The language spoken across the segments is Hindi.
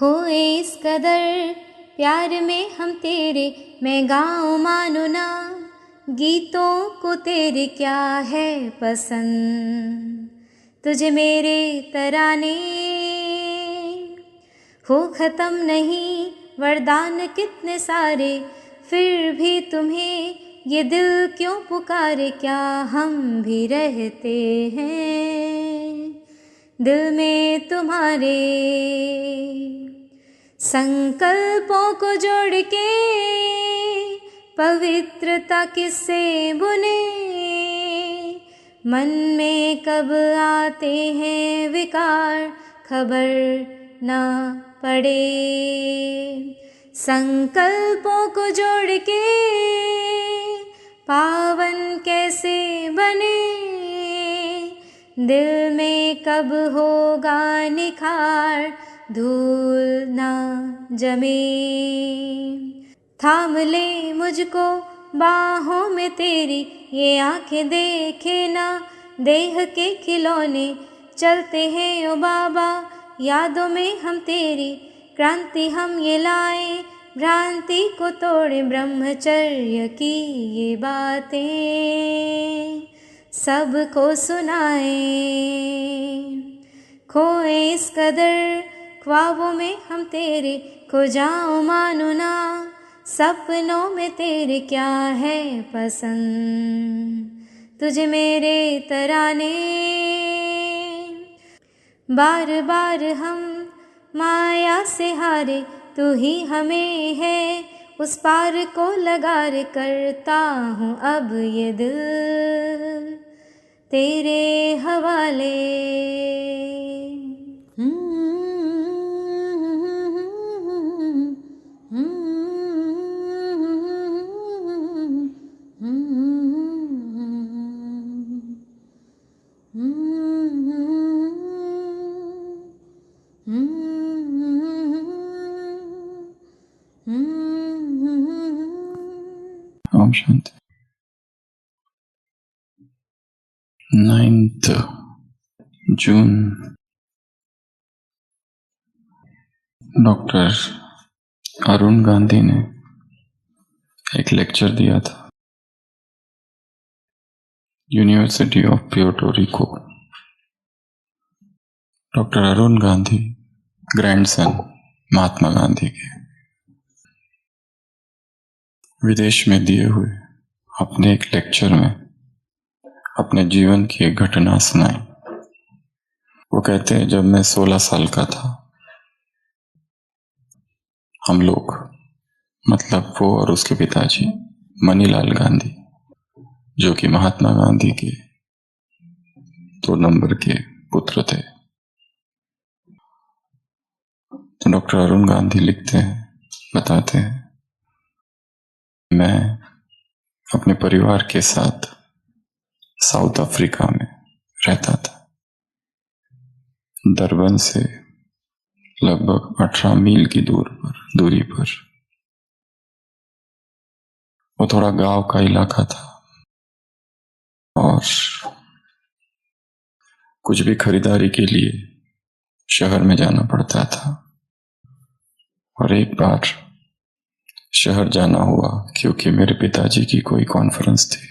खोए इस कदर प्यार में हम तेरे, मैं गाऊं मानो ना गीतों को तेरे क्या है पसंद। तुझे मेरे तराने हो ख़त्म नहीं, वरदान कितने सारे, फिर भी तुम्हें ये दिल क्यों पुकारे। क्या हम भी रहते हैं दिल में तुम्हारे, संकल्पों को जोड़ के पवित्रता किससे बुने। मन में कब आते हैं विकार, खबर ना पड़े। संकल्पों को जोड़ के पावन कैसे बने, दिल में कब होगा निखार, धूल ना जमे। थाम ले मुझको बाहों में तेरी, ये आंखें देखे ना देह के खिलौने। चलते हैं ओ बाबा यादों में हम तेरी, क्रांति हम ये लाए भ्रांति को तोड़े। ब्रह्मचर्य की ये बातें सबको सुनाए। खोए इस कदर ख्वाबों में हम तेरे, खो जाओ मानो ना सपनों में तेरे क्या है पसंद। तुझे मेरे तराने बार बार हम माया से हारे, तू ही हमें है उस पार को लगा रे। करता हूँ अब ये दिल तेरे हवाले। ओम शांति। 9 जून डॉक्टर अरुण गांधी ने एक लेक्चर दिया था university of Puerto Rico. Doctor Arun Gandhi grandson Mahatma Gandhi के विदेश में दिए हुए अपने एक लेक्चर में अपने जीवन की एक घटना सुनाई। वो कहते हैं, जब मैं 16 साल का था, हम लोग, मतलब वो और उसके पिताजी मनीलाल गांधी, जो कि महात्मा गांधी के 2 नंबर के पुत्र थे। तो डॉक्टर अरुण गांधी लिखते हैं, बताते हैं, मैं अपने परिवार के साथ साउथ अफ्रीका में रहता था। दरबन से लगभग 18 मील की दूरी पर वो थोड़ा गांव का इलाका था और कुछ भी खरीदारी के लिए शहर में जाना पड़ता था। और एक बार शहर जाना हुआ क्योंकि मेरे पिताजी की कोई कॉन्फ्रेंस थी,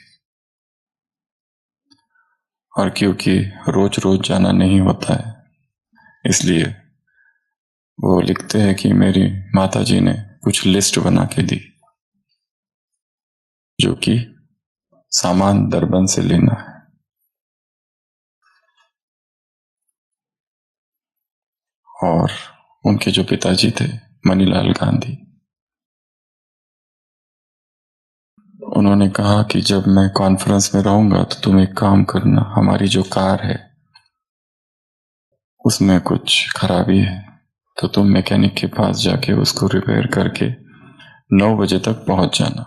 और क्योंकि रोज रोज जाना नहीं होता है, इसलिए वो लिखते हैं कि मेरी माताजी ने कुछ लिस्ट बना के दी, जो कि सामान दरबन से लेना है। और उनके जो पिताजी थे मनीलाल गांधी, उन्होंने कहा कि जब मैं कॉन्फ्रेंस में रहूंगा तो तुम एक काम करना, हमारी जो कार है उसमें कुछ खराबी है, तो तुम मैकेनिक के पास जाके उसको रिपेयर करके 9 बजे तक पहुंच जाना।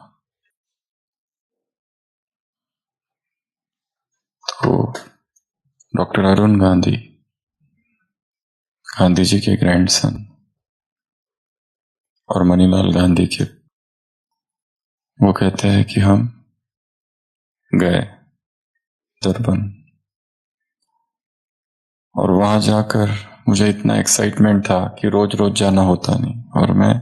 तो डॉक्टर अरुण गांधी, गांधी जी के ग्रैंडसन और मनीलाल गांधी के, वो कहते हैं कि हम गए दरबन, और वहां जाकर मुझे इतना एक्साइटमेंट था कि रोज रोज जाना होता नहीं, और मैं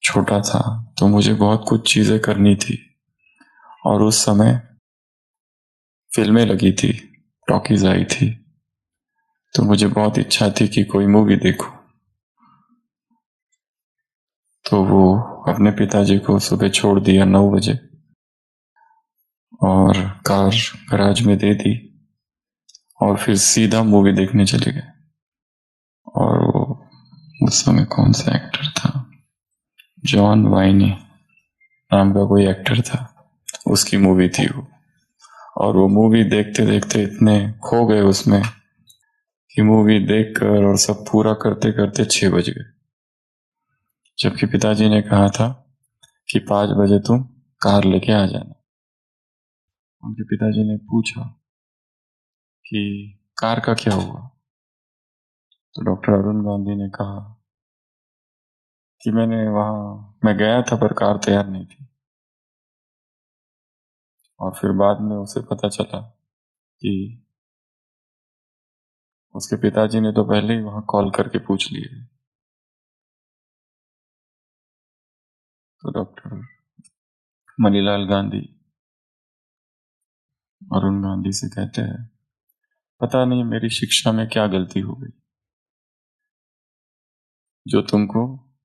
छोटा था तो मुझे बहुत कुछ चीजें करनी थी। और उस समय फिल्में लगी थी, टॉकीज आई थी, तो मुझे बहुत इच्छा थी कि कोई मूवी देखूं। तो वो अपने पिताजी को सुबह छोड़ दिया 9 बजे और कार गराज में दे दी और फिर सीधा मूवी देखने चले गए। और वो उस समय कौन सा एक्टर था, जॉन वाइनी नाम का कोई एक्टर था, उसकी मूवी थी वो। और वो मूवी देखते देखते इतने खो गए उसमें कि मूवी देखकर और सब पूरा करते करते 6 बज गए। जबकि पिताजी ने कहा था कि 5 बजे तुम कार लेके आ जाना। उनके पिताजी ने पूछा कि कार का क्या हुआ, तो डॉक्टर अरुण गांधी ने कहा कि मैं गया था पर कार तैयार नहीं थी। और फिर बाद में उसे पता चला कि उसके पिताजी ने तो पहले ही वहां कॉल करके पूछ लिए। तो डॉक्टर मनीलाल गांधी अरुण गांधी से कहते हैं, पता नहीं मेरी शिक्षा में क्या गलती हो गई जो तुमको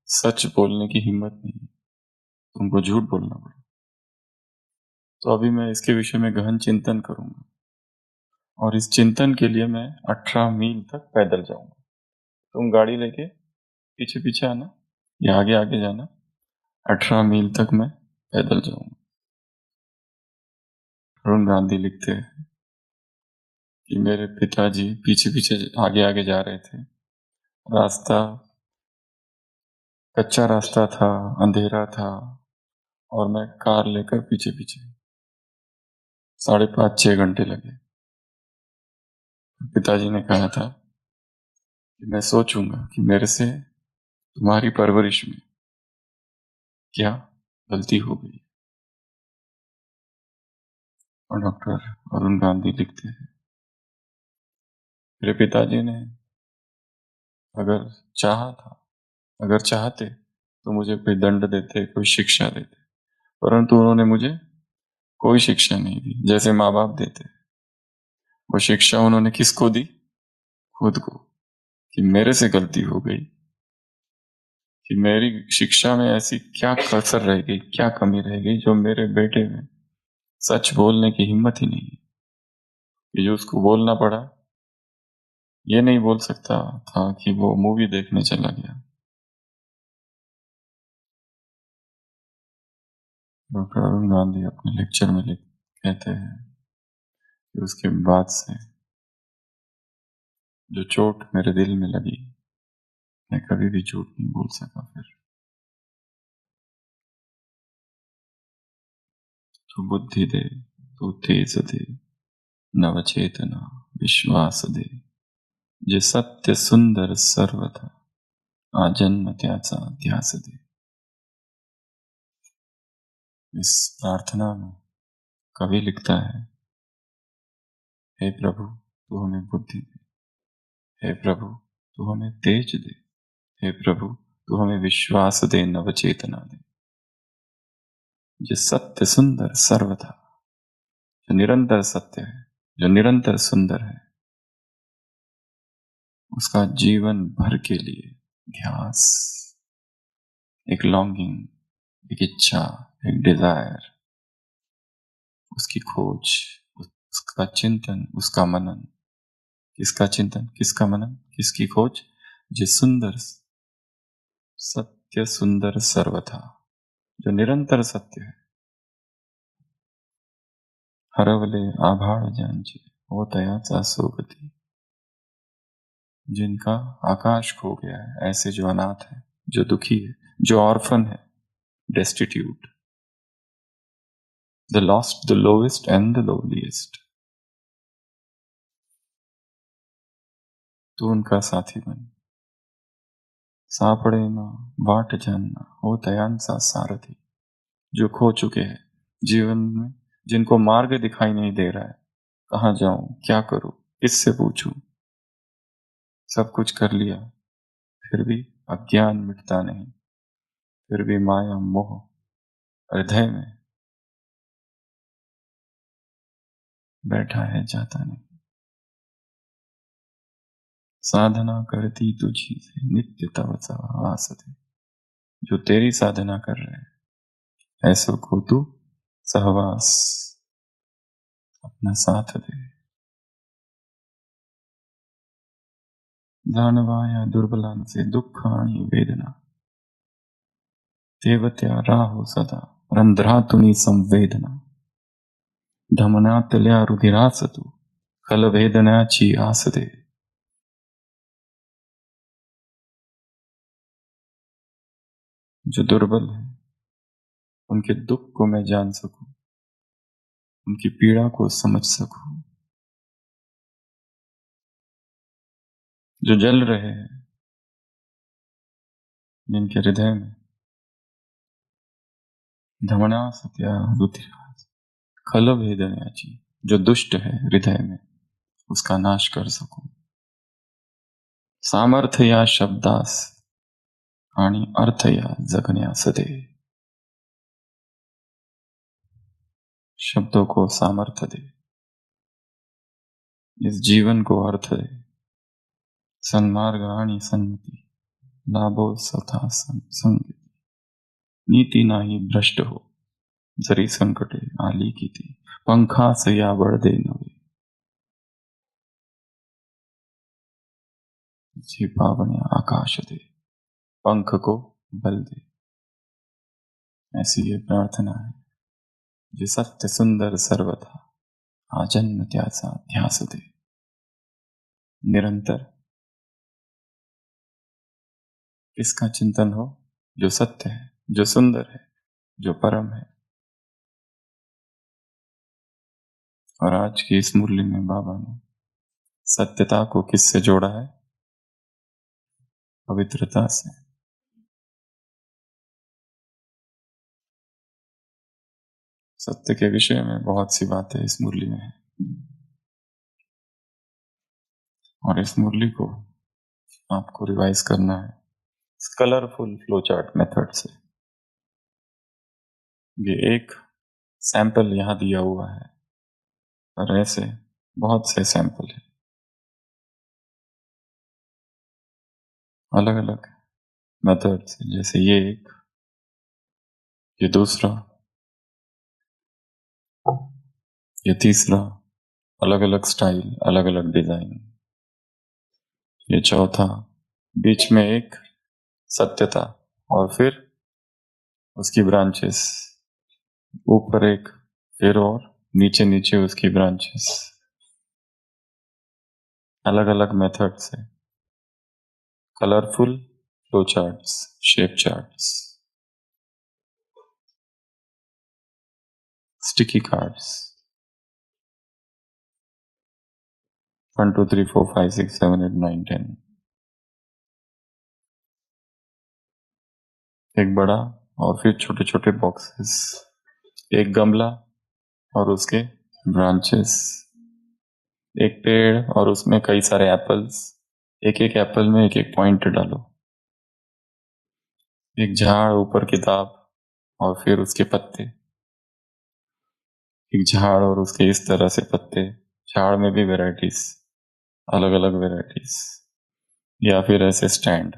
सच बोलने की हिम्मत नहीं है, तुमको झूठ बोलना पड़ा। तो अभी मैं इसके विषय में गहन चिंतन करूंगा, और इस चिंतन के लिए मैं 18 मील तक पैदल जाऊंगा। तुम गाड़ी लेके पीछे पीछे आना या आगे आगे जाना। 18 मील तक मैं पैदल जाऊंगा। अरुण गांधी लिखते हैं कि मेरे पिताजी पीछे पीछे आगे आगे जा रहे थे। रास्ता कच्चा रास्ता था, अंधेरा था, और मैं कार लेकर पीछे पीछे 5.5-6 घंटे लगे। पिताजी ने कहा था कि मैं सोचूंगा कि मेरे से तुम्हारी परवरिश में क्या गलती हो गई। और डॉक्टर अरुण गांधी लिखते हैं, मेरे पिताजी ने अगर चाहा था अगर चाहते तो मुझे कोई दंड देते, कोई शिक्षा देते, परंतु उन्होंने मुझे कोई शिक्षा नहीं दी जैसे माँ बाप देते। वो शिक्षा उन्होंने किसको दी? खुद को। कि मेरे से गलती हो गई, कि मेरी शिक्षा में ऐसी क्या कसर रह गई, क्या कमी रह गई जो मेरे बेटे में सच बोलने की हिम्मत ही नहीं है। कि जो उसको बोलना पड़ा, ये नहीं बोल सकता था कि वो मूवी देखने चला गया। डॉक्टर अरुण गांधी अपने लेक्चर में कहते हैं कि उसके बाद से जो चोट मेरे दिल में लगी, मैं कभी भी झूठ नहीं बोल सका। फिर तू बुद्धि दे, तू तेज दे, नवचेतना विश्वास दे, जे सत्य सुंदर सर्वथा आजन्म त्याचा ध्यास दे। इस प्रार्थना में कवि लिखता है, हे प्रभु तू हमें बुद्धि दे, हे प्रभु तू हमें तेज दे, हे प्रभु तू हमें विश्वास दे, नवचेतना दे, जो सत्य सुंदर सर्वथा, जो निरंतर सत्य है, जो निरंतर सुंदर है, उसका जीवन भर के लिए ध्यास, एक लॉन्गिंग, एक इच्छा, एक डिजायर, उसकी खोज, उसका चिंतन, उसका मनन। किसका चिंतन, किसका मनन, किसकी खोज? जो सुंदर सत्य सुंदर सर्वथा, जो निरंतर सत्य है। हरवले आभाळ ज्यांचे होतयाचा सोबती, जिनका आकाश खो गया है, ऐसे जो अनाथ है, जो दुखी है, जो ऑर्फन है, destitute, the lost, the lowest and the loveliest, तो उनका साथी बन। सापड़े ना वाट जानना हो तयांचा सारथी, जो खो चुके हैं जीवन में, जिनको मार्ग दिखाई नहीं दे रहा है, कहाँ जाऊं, क्या करूं, किससे पूछूं, सब कुछ कर लिया, फिर भी अज्ञान मिटता नहीं, फिर भी माया मोह हृदय में बैठा है, जाता नहीं। साधना करती तुझी से नित्य तव सहवास दे। जो तेरी साधना कर रहे हैं ऐसो को तू सहवास अपना साथ दे। जाणवाया दुर्बलांचे दुःख आणि वेदना, तेवत्या राहो सदा रंध्रातुनी संवेदना। धमनातल्या रुधिरास तू खलवेदनाची आस दे। जो दुर्बल है उनके दुख को मैं जान सकूं, उनकी पीड़ा को समझ सकूं। जो जल रहे हैं जिनके हृदय में धमना सत्या रुधिरा खल वेदनाची, जो दुष्ट है हृदय में उसका नाश कर सकूं। सामर्थ्य या शब्दास आणि अर्थ या जगण्यास दे। शब्दों को सामर्थ्य दे, इस जीवन को अर्थ दे। सन्मार्ग आणि सन्मति लाभो सथा संगती, नीती नाही भ्रष्ट हो जरी संकटे आली किती। पंखास या बळ दे नवे, झिपावण्या आकाश दे। पंख को बल दे, ऐसी ये प्रार्थना है। जे सत्य सुंदर सर्वथा आजन्म त्याचा ध्यास दे। निरंतर किसका चिंतन हो? जो सत्य है, जो सुंदर है, जो परम है। और आज की इस मुरली में बाबा ने सत्यता को किससे जोड़ा है? पवित्रता से। सत्य के विषय में बहुत सी बातें इस मुरली में है, और इस मुरली को आपको रिवाइज करना है कलरफुल फ्लो चार्ट मेथड से। ये एक सैंपल यहां दिया हुआ है, और ऐसे बहुत से सैंपल है अलग अलग मेथड से। जैसे ये एक, ये दूसरा, ये तीसरा, अलग अलग स्टाइल, अलग अलग डिजाइन। ये चौथा, बीच में एक सत्यता, और फिर उसकी ब्रांचेस, ऊपर एक, फिर और नीचे नीचे उसकी ब्रांचेस, अलग अलग मेथड से। Colourful flow charts, shape charts, sticky cards, 1 2 3 4 5 6 7 8 9 10। एक बड़ा और फिर छोटे छोटे बॉक्सेस, एक गमला और उसके ब्रांचेस, एक पेड़ और उसमें कई सारे एप्पल्स, एक एक एप्पल में एक एक पॉइंट डालो। एक झाड़, ऊपर किताब और फिर उसके पत्ते, एक झाड़ और उसके इस तरह से पत्ते, झाड़ में भी वेराइटीज, अलग अलग वेराइटीज, या फिर ऐसे स्टैंड,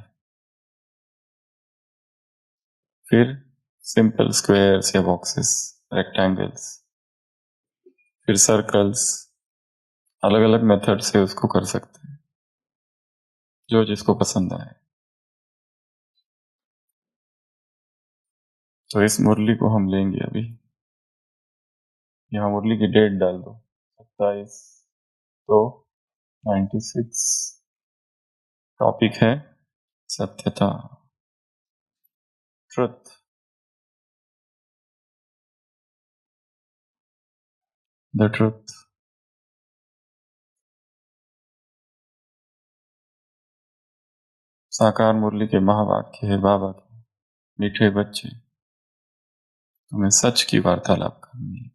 फिर सिंपल स्क्वायर्स या बॉक्सेस, रेक्टेंगल्स, फिर सर्कल्स। अलग अलग मेथड से उसको कर सकते हैं, जो जिसको पसंद आए। तो इस मुरली को हम लेंगे अभी। यहाँ मुरली की डेट डाल दो, 27 तो 96। टॉपिक है सत्यता, ट्रुथ, द ट्रुथ। साकार मुरली के महावाक्य है बाबा के, मीठे बच्चे तुम्हें सच की वार्तालाप करनी है।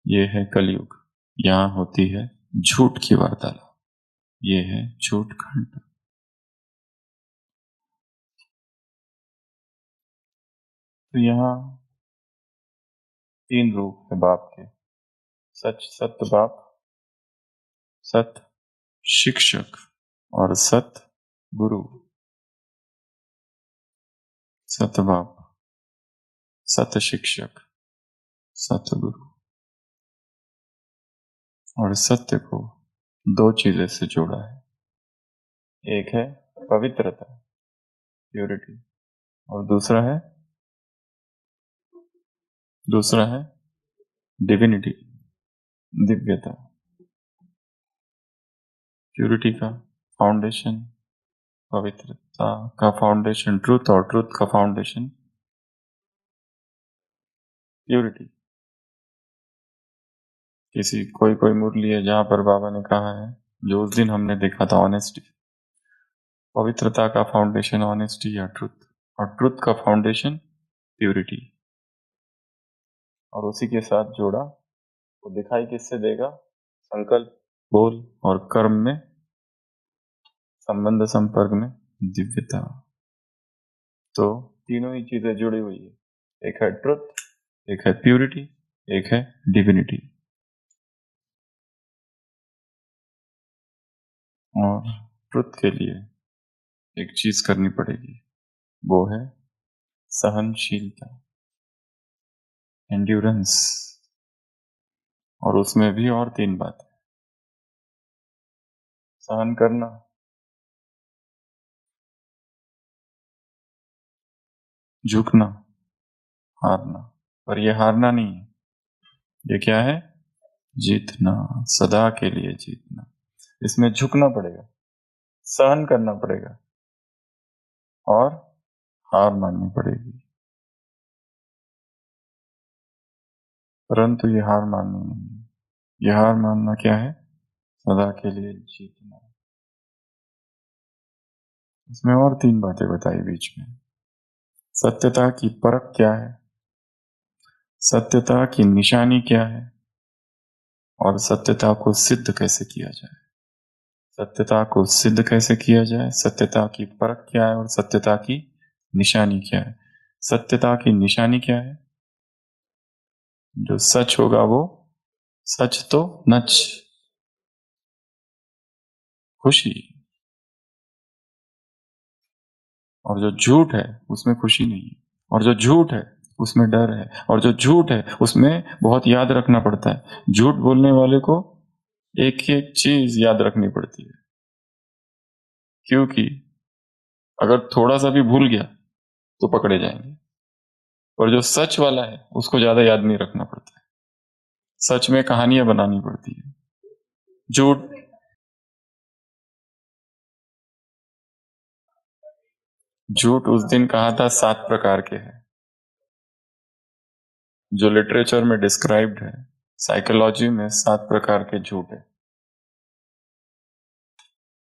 ये है कलयुग, यहाँ होती है झूठ की वार्तालाप। ये है झूठ खंड। तो यहाँ 3 रूप है बाप के। सच सत्य बाप, सत शिक्षक और सत गुरु। सत बाप, सत शिक्षक, सत गुरु। और सत्य को 2 चीजें से जोड़ा है। एक है पवित्रता, प्योरिटी, और दूसरा है डिविनिटी, दिव्यता। प्योरिटी का फाउंडेशन, पवित्रता का फाउंडेशन ट्रूथ, और ट्रूथ का फाउंडेशन प्योरिटी। कोई मुरली है जहां पर बाबा ने कहा है, जो उस दिन हमने देखा था, ऑनेस्टी। पवित्रता का फाउंडेशन ऑनेस्टी या ट्रुथ, और ट्रुथ का फाउंडेशन प्योरिटी। और उसी के साथ जोड़ा, वो दिखाई किससे देगा? संकल्प, बोल और कर्म में, संबंध संपर्क में दिव्यता। तो तीनों ही चीजें जुड़ी हुई है। एक है ट्रुथ, एक है प्योरिटी, एक है डिविनिटी। और ट्रुथ के लिए एक चीज करनी पड़ेगी, वो है सहनशीलता, एंड्योरेंस। और उसमें भी और 3 बातें। सहन करना, झुकना, हारना। पर ये हारना नहीं है, ये क्या है? जीतना, सदा के लिए जीतना। इसमें झुकना पड़ेगा, सहन करना पड़ेगा और हार माननी पड़ेगी। परंतु ये हार माननी नहीं है। ये हार मानना क्या है? सदा के लिए जीतना। इसमें और 3 बातें बताई बीच में। सत्यता की परख क्या है, सत्यता की निशानी क्या है, और सत्यता को सिद्ध कैसे किया जाए। सत्यता को सिद्ध कैसे किया जाए, सत्यता की परख क्या है, और सत्यता की निशानी क्या है। सत्यता की निशानी क्या है? जो सच होगा वो सच तो नच, खुशी। और जो झूठ है उसमें खुशी नहीं है, और जो झूठ है उसमें डर है, और जो झूठ है उसमें बहुत याद रखना पड़ता है। झूठ बोलने वाले को एक एक चीज याद रखनी पड़ती है, क्योंकि अगर थोड़ा सा भी भूल गया तो पकड़े जाएंगे। और जो सच वाला है उसको ज्यादा याद नहीं रखना पड़ता है। सच में कहानियां बनानी पड़ती है। झूठ, झूठ उस दिन कहा था 7 प्रकार के हैं, जो लिटरेचर में डिस्क्राइब्ड है। साइकोलॉजी में 7 प्रकार के झूठ है,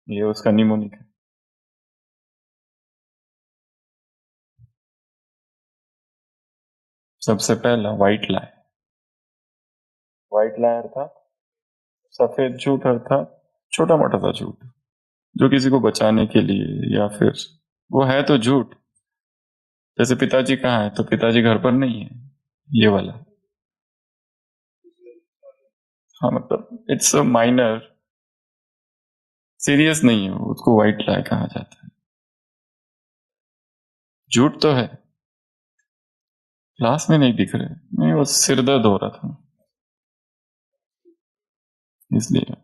ये उसका निमोनिक है। सबसे पहला व्हाइट लाई। व्हाइट लाई अर्थात सफेद झूठ, अर्थात छोटा मोटा सा झूठ, जो किसी को बचाने के लिए, या फिर वो है तो झूठ। जैसे पिताजी कहाँ है, तो पिताजी घर पर नहीं है, ये वाला। हाँ, मतलब इट्स अ माइनर, सीरियस नहीं है, उसको व्हाइट लाई कहा जाता है। झूठ तो है, क्लास में नहीं दिख रहे, नहीं वो सिर दर्द हो रहा था इसलिए,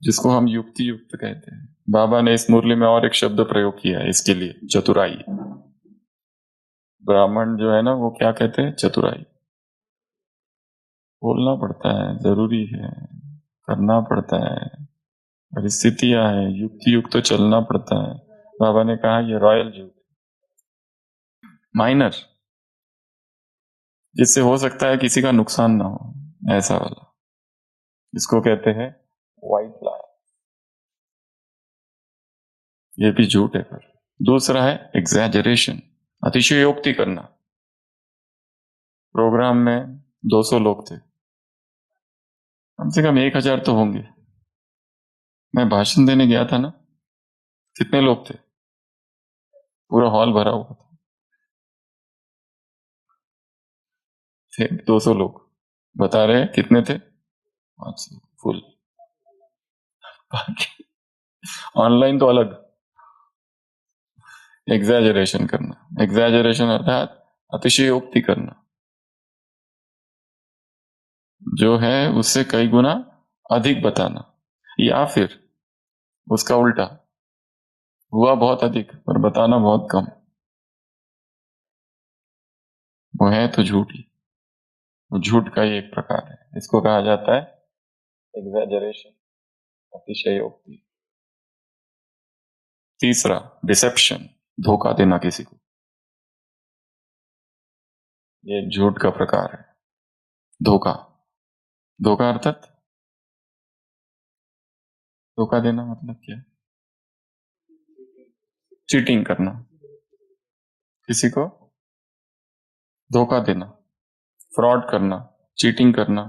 जिसको हम युक्ति युक्त कहते हैं। बाबा ने इस मुरली में और एक शब्द प्रयोग किया है इसके लिए, चतुराई। ब्राह्मण जो है ना, वो क्या कहते हैं? चतुराई। बोलना पड़ता है, जरूरी है, करना पड़ता है, परिस्थितियां है, युक्ति युक्त तो चलना पड़ता है। बाबा ने कहा ये रॉयल झूठ, माइनर, जिससे हो सकता है किसी का नुकसान ना हो, ऐसा वाला, इसको कहते हैं व्हाइट लाई। ये भी झूठ है। पर दूसरा है एग्जैजरेशन, अतिशयोक्ति करना। प्रोग्राम में 200 लोग थे, कम से कम 1000 तो होंगे, मैं भाषण देने गया था ना, कितने लोग थे? पूरा हॉल भरा हुआ था, थे 200 लोग। बता रहे हैं कितने थे? 500 फुल। बाकी ऑनलाइन तो अलग। एग्जैजरेशन करना, एग्जैजरेशन अर्थात अतिशयोक्ति करना, जो है उससे कई गुना अधिक बताना, या फिर उसका उल्टा, हुआ बहुत अधिक और बताना बहुत कम, वो है तो झूठ ही। वो झूठ का ही एक प्रकार है, इसको कहा जाता है एग्जैजरेशन, अतिशयोक्ति। तीसरा, डिसेप्शन, धोखा देना किसी को, ये एक झूठ का प्रकार है। धोखा, धोखा अर्थात धोखा देना मतलब क्या? चीटिंग करना, किसी को धोखा देना, फ्रॉड करना, चीटिंग करना।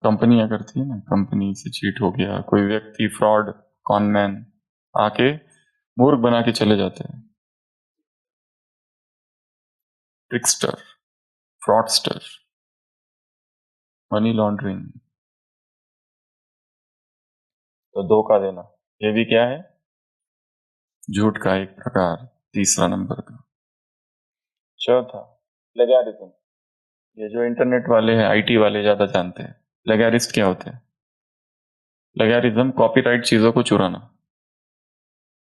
कंपनियां करती है ना, कंपनी से चीट हो गया, कोई व्यक्ति फ्रॉड, कॉनमैन आके मूर्ख बना के चले जाते हैं। ट्रिकस्टर, फ्रॉडस्टर, मनी लॉन्ड्रिंग, तो धोखा देना ये भी क्या है? झूठ का एक प्रकार, तीसरा नंबर का। चौथा, प्लेगैरिज्म, ये जो इंटरनेट वाले हैं, आईटी वाले ज्यादा जानते हैं। प्लेगैरिस्ट क्या होते हैं? प्लेगैरिज्म कॉपीराइट चीजों को चुराना।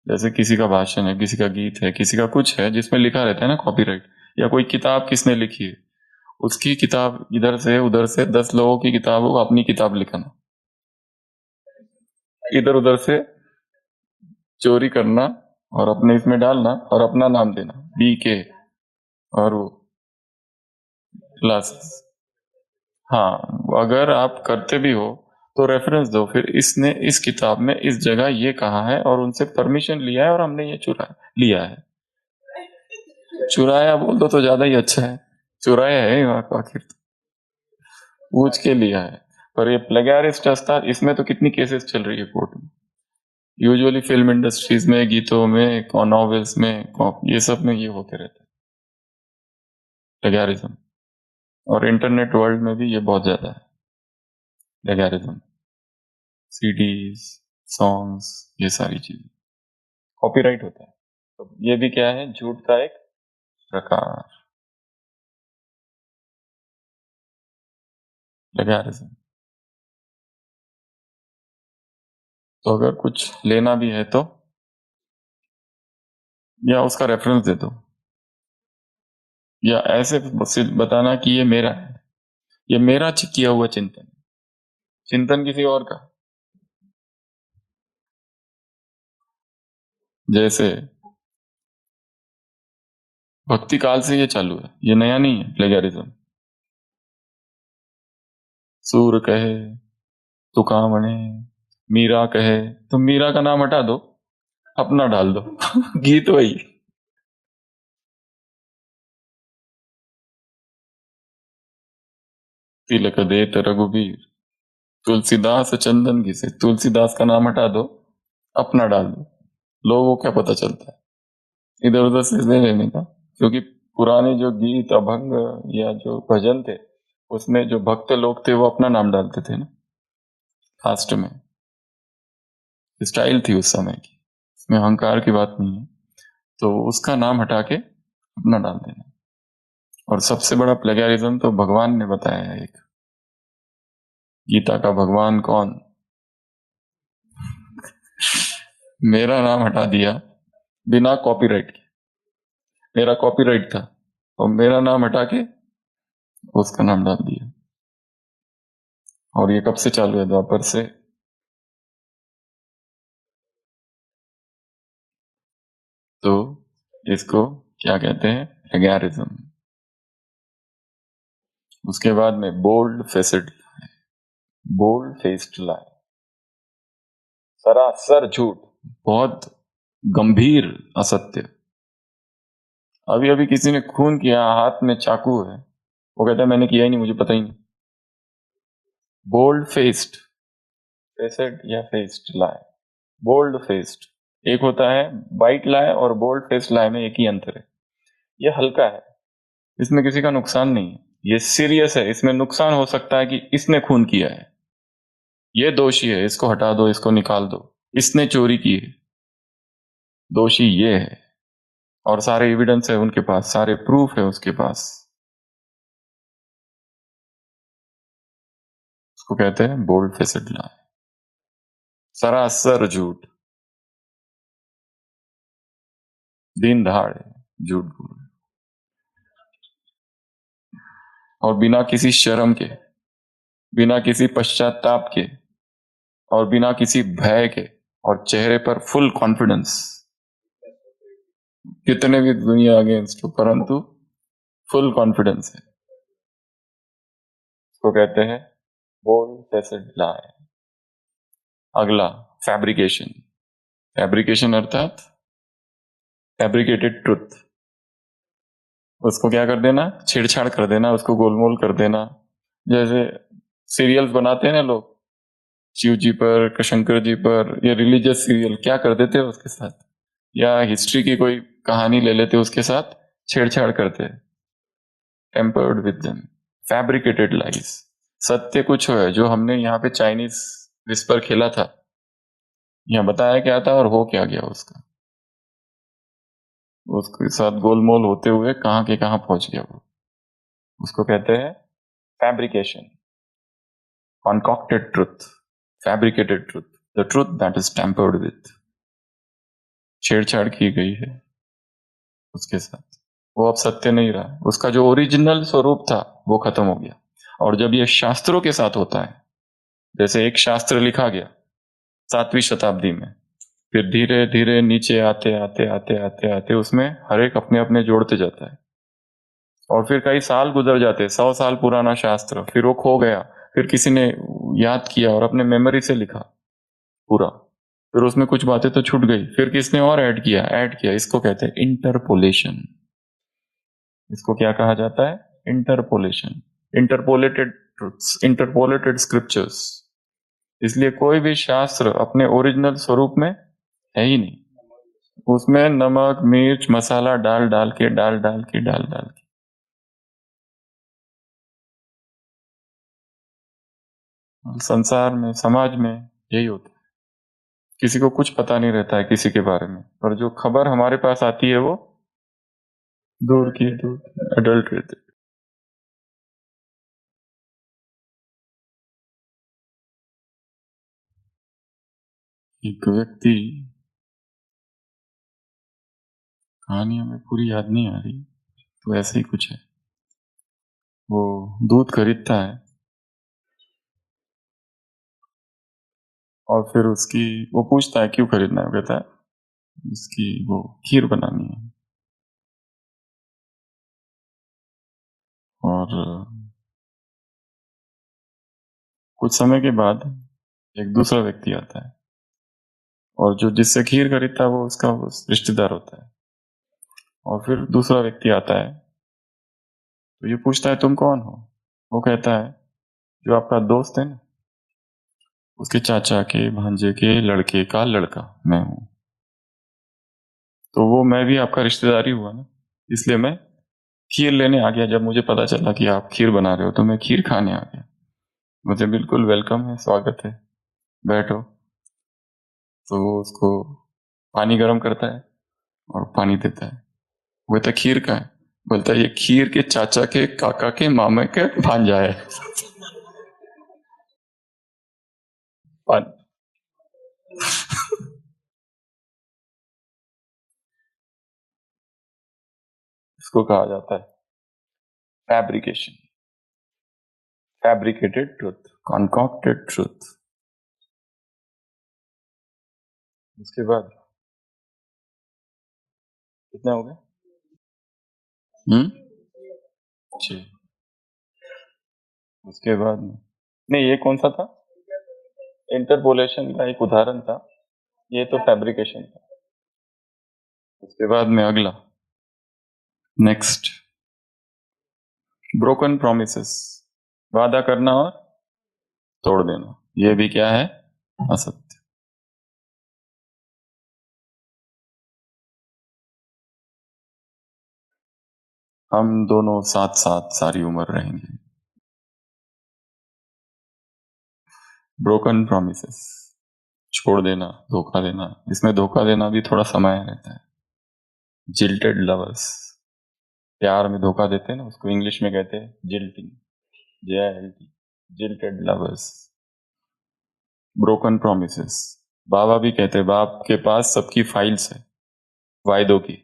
जैसे किसी का भाषण है, किसी का गीत है, किसी का कुछ है जिसमें लिखा रहता है ना कॉपीराइट, या कोई किताब किसने लिखी है, उसकी किताब इधर से उधर से 10 लोगों की किताबों को अपनी किताब लिखना, इधर उधर से चोरी करना और अपने इसमें डालना और अपना नाम देना, BK, और वो क्लासेस। हाँ, अगर आप करते भी हो तो रेफरेंस दो, फिर इसने इस किताब में इस जगह ये कहा है और उनसे परमिशन लिया है और हमने ये चुरा लिया है। चुराया बोल दो तो ज्यादा ही अच्छा है, चुराया है आखिर तो, पूछ के लिया है। पर ये प्लेगैरिस्ट अस्तार, इसमें तो कितनी केसेस चल रही है कोर्ट में, यूजुअली फिल्म इंडस्ट्रीज में, गीतों में, नॉवेल्स में, ये सब में ये होते रहते हैं प्लेगैरिज्म। और इंटरनेट वर्ल्ड में भी ये बहुत ज्यादा है प्लेगैरिज्म, CDs, सॉन्ग्स, ये सारी चीजें कॉपीराइट होता है। तो ये भी क्या है? झूठ का एक प्रकार, प्लेगैरिज्म। तो अगर कुछ लेना भी है तो या उसका रेफरेंस दे दो, या ऐसे बताना कि ये मेरा है, ये मेरा किया हुआ चिंतन, चिंतन किसी और का। जैसे भक्ति काल से ये चालू है, ये नया नहीं है प्लेगैरिज्म। सूर कहे तुकामणे, मीरा कहे, तो मीरा का नाम हटा दो, अपना डाल दो गीत वही। तिलक देत रघुबीर, तुलसीदास चंदन घिसे, तुलसीदास का नाम हटा दो, अपना डाल दो। लोगों को क्या पता चलता है इधर उधर से ले लेने का, क्योंकि पुराने जो गीत, अभंग या जो भजन थे, उसमें जो भक्त लोग थे वो अपना नाम डालते थे ना लास्ट में। स्टाइल थी उस समय की, इसमें अहंकार की बात नहीं है। तो उसका नाम हटा के अपना डाल देना। और सबसे बड़ा प्लेगैरिज्म तो भगवान ने बताया है एक, गीता का भगवान कौन? मेरा नाम हटा दिया बिना कॉपीराइट के, मेरा कॉपीराइट था और मेरा नाम हटा के उसका नाम डाल दिया। और ये कब से चालू है? द्वापर से। तो इसको क्या कहते हैं? प्लेगैरिज्म। उसके बाद में बोल्ड फेस्ड, बोल्ड फेस्ड लाई, सरासर झूठ, बहुत गंभीर असत्य। अभी अभी किसी ने खून किया, हाथ में चाकू है, वो कहता है मैंने किया ही नहीं, मुझे पता ही नहीं। बोल्ड फेस्ड, फेसेड या फेस्ड लाई, बोल्ड फेस्ड। एक होता है वाइट लाई और बोल्ड फेस्ड लाई में एक ही अंतर है। ये हल्का है, इसमें किसी का नुकसान नहीं है। ये सीरियस है, इसमें नुकसान हो सकता है कि इसने खून किया है, ये दोषी है, इसको हटा दो, इसको निकाल दो, इसने चोरी की है, दोषी ये है, और सारे एविडेंस है उनके पास, सारे प्रूफ है उसके पास। उसको कहते हैं बोल्ड फेसेड लाई, सरासर झूठ, दिन दहाड़े झूठ बोल रहे, और बिना किसी शर्म के, बिना किसी पश्चाताप के, और बिना किसी भय के, और चेहरे पर फुल कॉन्फिडेंस। कितने भी दुनिया अगेंस्ट हो, परंतु फुल कॉन्फिडेंस है, इसको कहते हैं बोल्ड फेसेड लाई। अगला फैब्रिकेशन। फैब्रिकेशन अर्थात फैब्रिकेटेड ट्रुथ। उसको क्या कर देना, छेड़छाड़ कर देना, उसको गोलमोल कर देना। जैसे सीरियल्स बनाते हैं ना लोग, शिव जी पर, शंकर जी पर, या रिलीजियस सीरियल, क्या कर देते हैं उसके साथ, या हिस्ट्री की कोई कहानी ले लेते उसके साथ छेड़छाड़ करते, tempered with them, fabricated lies. सत्य कुछ है, जो हमने यहाँ पे चाइनीज विस्पर खेला था, यहाँ बताया क्या था और हो क्या गया उसका, उसके साथ गोलमोल होते हुए कहाँ के कहाँ पहुंच गया वो, उसको कहते हैं fabrication. Concocted truth, fabricated truth, the truth that is tempered with, छेड़छाड़ की गई है उसके साथ, वो अब सत्य नहीं रहा, उसका जो ओरिजिनल स्वरूप था वो खत्म हो गया। और जब ये शास्त्रों के साथ होता है, जैसे एक शास्त्र लिखा गया 7वीं शताब्दी में, फिर धीरे धीरे नीचे आते आते आते आते आते उसमें हर एक अपने अपने जोड़ते जाता है, और फिर कई साल गुजर जाते, 100 साल पुराना शास्त्र, फिर वो खो गया, फिर किसी ने याद किया और अपने मेमोरी से लिखा पूरा, फिर उसमें कुछ बातें तो छूट गई, फिर किसने और ऐड किया, इसको कहते हैं इंटरपोलेशन। इसको क्या कहा जाता है, interpolation, interpolated truths, interpolated scriptures. इसलिए कोई भी शास्त्र अपने ओरिजिनल स्वरूप में है ही नहीं, उसमें नमक मिर्च मसाला डाल डाल के डाल डाल के डाल डाल के। संसार में, समाज में यही होता है, किसी को कुछ पता नहीं रहता है किसी के बारे में, पर जो खबर हमारे पास आती है वो दूर की दूर एडल्ट रहते। एक व्यक्ति, कहानी हमें पूरी याद नहीं आ रही, तो ऐसे ही कुछ है, वो दूध खरीदता है और फिर उसकी, वो पूछता है क्यों खरीदना है, वो कहता है इसकी वो खीर बनानी है। और कुछ समय के बाद एक दूसरा व्यक्ति आता है, और जो जिससे खीर खरीदता है वो उसका वो रिश्तेदार होता है। और फिर दूसरा व्यक्ति आता है, तो ये पूछता है तुम कौन हो, वो कहता है जो आपका दोस्त है ना, उसके चाचा के भांजे के लड़के का लड़का मैं हूं। तो वो मैं भी आपका रिश्तेदार ही हुआ ना, इसलिए मैं खीर लेने आ गया। जब मुझे पता चला कि आप खीर बना रहे हो तो मैं खीर खाने आ गया। मुझे बिल्कुल वेलकम है, स्वागत है, बैठो। तो वो उसको पानी गर्म करता है और पानी देता है। वो कहता खीर का है, बोलता है ये खीर के चाचा के काका के मामे के भांजा है। पानी। इसको कहा जाता है fabrication, fabricated truth, concocted truth. उसके बाद कितने हो गए? छह। उसके बाद नहीं, ये कौन सा था, इंटरपोलेशन का एक उदाहरण था, ये तो फैब्रिकेशन था। उसके बाद में अगला, नेक्स्ट, ब्रोकन प्रोमिसेस, वादा करना और तोड़ देना, ये भी क्या है, असत्य। हम दोनों साथ साथ सारी उम्र रहेंगे। ब्रोकन प्रॉमिसेस, छोड़ देना, धोखा देना। इसमें धोखा देना भी थोड़ा समय रहता है। जिल्टेड लवर्स, प्यार में धोखा देते हैं ना, उसको इंग्लिश में कहते हैं jilting, JILT, jilted lovers. Broken promises, बाबा भी कहते हैं बाप के पास सबकी फाइल्स है वायदों की।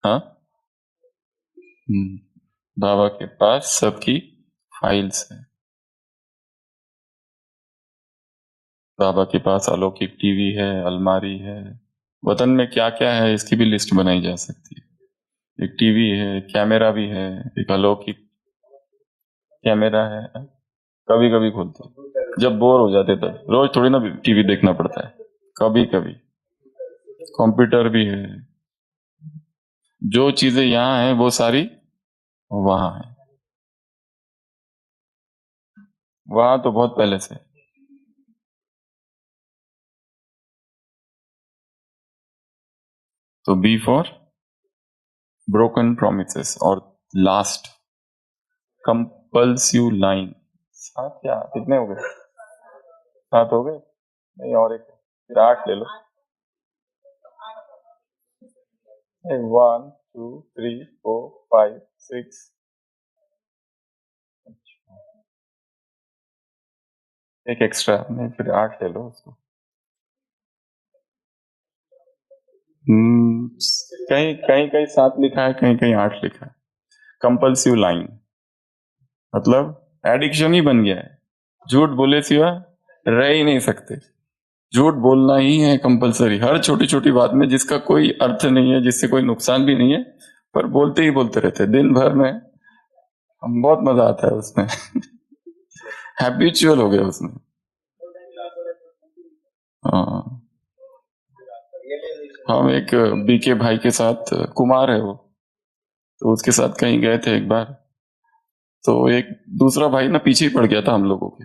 हाँ, बाबा के पास सबकी फाइल्स है। बाबा के पास अलौकिक टीवी है, अलमारी है, वतन में क्या क्या है इसकी भी लिस्ट बनाई जा सकती है। एक टीवी है, कैमरा भी है, एक अलौकिक कैमरा है। कभी कभी खोलते हैं जब बोर हो जाते, तब रोज थोड़ी ना टीवी देखना पड़ता है, कभी कभी। कंप्यूटर भी है, जो चीजें यहाँ हैं वो सारी वहां है। वहां तो बहुत पहले से। तो बी फॉर ब्रोकन प्रोमिसेस। और लास्ट, कंपल्सिव लाइन। सात क्या, कितने हो गए? सात हो गए? नहीं, और एक, फिर आठ ले लो। 1 2 3 4 5 6। एक एक्स्ट्रा, नहीं फिर आठ ले लो उसको। कहीं कहीं कहीं सात लिखा है, कहीं कहीं आठ लिखा है। कंपल्सिव लाइन मतलब एडिक्शन ही बन गया है। झूठ बोले सिवा रह ही नहीं सकते। झूठ बोलना ही है कंपलसरी, हर छोटी छोटी बात में जिसका कोई अर्थ नहीं है, जिससे कोई नुकसान भी नहीं है, पर बोलते ही बोलते रहते हैं दिन भर में। हम बहुत मजा आता है उसमें। हैबिचुअल हो गया उसमें। हाँ, हम एक बीके भाई के साथ, कुमार है वो, तो उसके साथ कहीं गए थे एक बार। तो एक दूसरा भाई ना पीछे ही पड़ गया था हम लोगों के।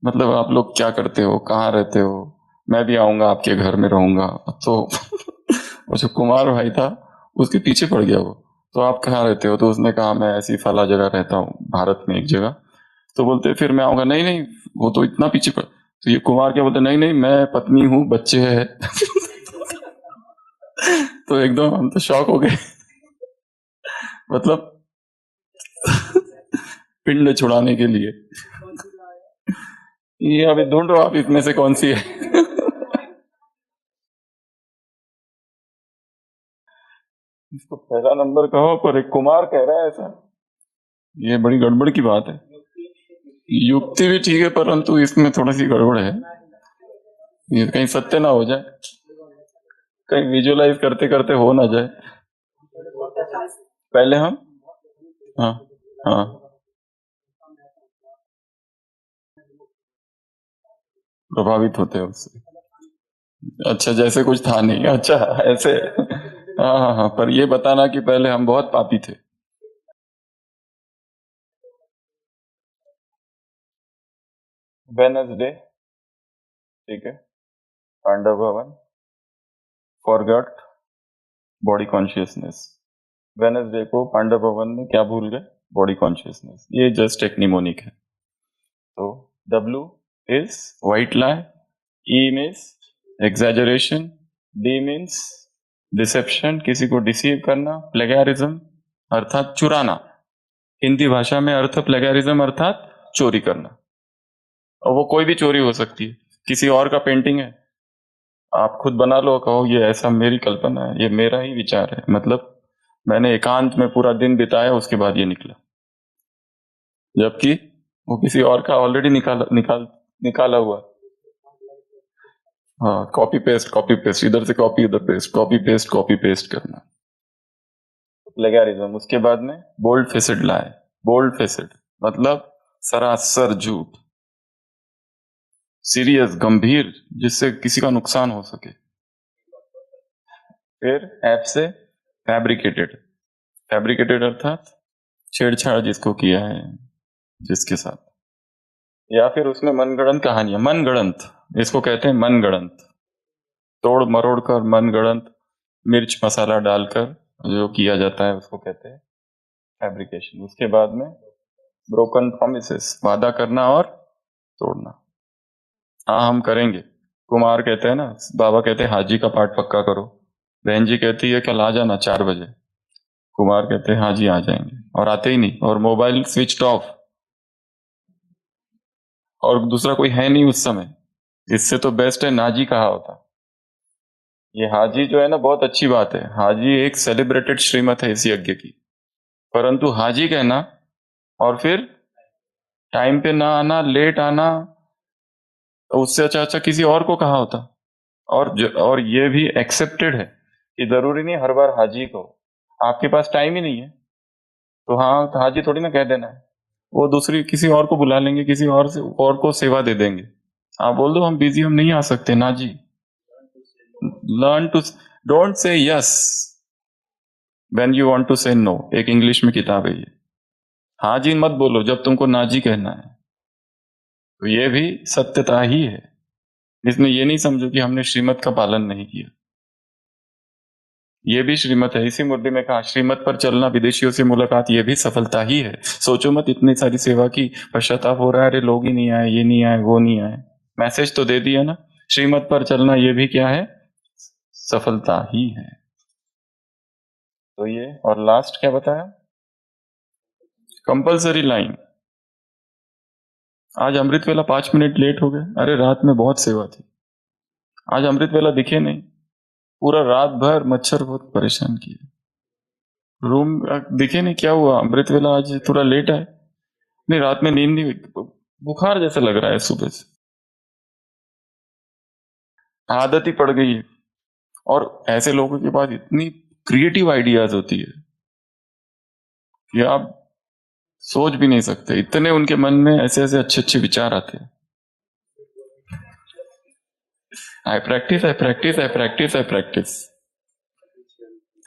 मतलब आप लोग क्या करते हो, कहाँ रहते हो, मैं भी आऊंगा आपके घर में रहूंगा। तो वो जो कुमार भाई था उसके पीछे पड़ गया वो। तो आप कहाँ रहते हो? तो उसने कहा मैं ऐसी फला जगह रहता हूँ भारत में एक जगह। तो बोलते फिर मैं आऊंगा। नहीं नहीं, वो तो इतना पीछे पड़। तो ये कुमार क्या बोलते, नहीं नहीं मैं पत्नी हूँ, बच्चे है। तो एकदम हम तो शॉक हो गए। मतलब पिंड छुड़ाने के लिए। ये अभी ढूंढो आप इसमें से कौन सी है। इसको पहला नंबर कहो, पर एक कुमार कह रहा है ऐसा, ये बड़ी गड़बड़ की बात है। युक्ति भी ठीक है, परंतु इसमें थोड़ी सी गड़बड़ है। ये कहीं सत्य ना हो जाए, कहीं विजुअलाइज करते करते हो ना जाए। पहले हम, हाँ हाँ, प्रभावित होते हैं उससे। अच्छा, जैसे कुछ था नहीं, अच्छा ऐसे। हाँ हाँ हाँ, पर ये बताना कि पहले हम बहुत पापी थे। वेनसडे, ठीक है, पांडव भवन, फॉरगॉट, बॉडी कॉन्शियसनेस। वेनसडे को पांडव भवन में क्या भूल गए? Body consciousness. ये जस्ट एक निमोनिक है। तो W is white lie, E means exaggeration, D means deception, किसी को डिसीव करना, प्लेगैरिज्म अर्थात चुराना। हिंदी भाषा में अर्थ प्लेगैरिज्म अर्थात चोरी करना। और वो कोई भी चोरी हो सकती है। किसी और का पेंटिंग है, आप खुद बना लो, कहो ये ऐसा मेरी कल्पना है, ये मेरा ही विचार है, मतलब मैंने एकांत में पूरा दिन बिताया, उसके बाद ये निकला। जबकि वो किसी और का ऑलरेडी निकाला हुआ। हाँ, कॉपी पेस्ट, इधर से कॉपी उधर पेस्ट, कॉपी पेस्ट करना, प्लेगैरिज्म। उसके बाद में बोल्ड फेसेड लाए। बोल्ड फेसेड मतलब सरासर झूठ, सीरियस गंभीर, जिससे किसी का नुकसान हो सके। फिर ऐप से फैब्रिकेटेड, फैब्रिकेटेड अर्थात छेड़छाड़ जिसको किया है, जिसके साथ। या फिर उसमें मनगढ़ंत कहानियां, मनगढ़ंत, इसको कहते हैं मनगढ़ंत, तोड़ मरोड़ कर मनगढ़ंत मिर्च मसाला डालकर जो किया जाता है उसको कहते हैं फैब्रिकेशन। उसके बाद में ब्रोकन प्रॉमिसेस, वादा करना और तोड़ना। हाँ हम करेंगे, कुमार कहते हैं ना, बाबा कहते हैं हाजी का पाठ पक्का करो, बहन जी कहती है कल आ जाना 4 बजे, कुमार कहते हैं हाँ जी आ जाएंगे, और आते ही नहीं, और मोबाइल स्विच ऑफ, और दूसरा कोई है नहीं उस समय। इससे तो बेस्ट है नाजी कहा होता। ये हाजी जो है ना, बहुत अच्छी बात है, हाजी एक सेलिब्रेटेड श्रीमत है इस यज्ञ की, परंतु हाजी कहना और फिर टाइम पे ना आना, लेट आना, तो उससे अच्छा किसी और को कहा होता। और ये भी एक्सेप्टेड है कि जरूरी नहीं हर बार हाजी को, आपके पास टाइम ही नहीं है तो हाँ तो हाजी थोड़ी ना कह देना है, वो दूसरी किसी और को बुला लेंगे, किसी और को सेवा दे देंगे। आप बोल दो हम बिजी, हम नहीं आ सकते ना जी। Learn to, don't say yes when you want to say no, एक इंग्लिश में किताब है ये। हाँ जी मत बोलो जब तुमको ना जी कहना है। तो ये भी सत्यता ही है, इसमें ये नहीं समझो कि हमने श्रीमत का पालन नहीं किया, ये भी श्रीमत है। इसी मुद्दे में कहा श्रीमत पर चलना, विदेशियों से मुलाकात, ये भी सफलता ही है। सोचो मत इतनी सारी सेवा की, पश्चाताप हो रहा है, अरे लोग ही नहीं आए, ये नहीं आए, वो नहीं आए, मैसेज तो दे दिया ना। श्रीमत पर चलना ये भी क्या है, सफलता ही है। तो ये, और लास्ट क्या बताया, कंपलसरी लाइन। आज अमृत वेला 5 मिनट लेट हो गए, अरे रात में बहुत सेवा थी, आज अमृत वेला दिखे नहीं, पूरा रात भर मच्छर बहुत परेशान किए, रूम दिखे नहीं, क्या हुआ अमृत वेला आज थोड़ा लेट आए, नहीं रात में नींद नहीं हुई, बुखार जैसा लग रहा है सुबह से, आदत ही पड़ गई है। और ऐसे लोगों के पास इतनी क्रिएटिव आइडियाज होती है कि आप सोच भी नहीं सकते, इतने उनके मन में ऐसे ऐसे अच्छे अच्छे विचार आते हैं। I practice I practice I practice I practice,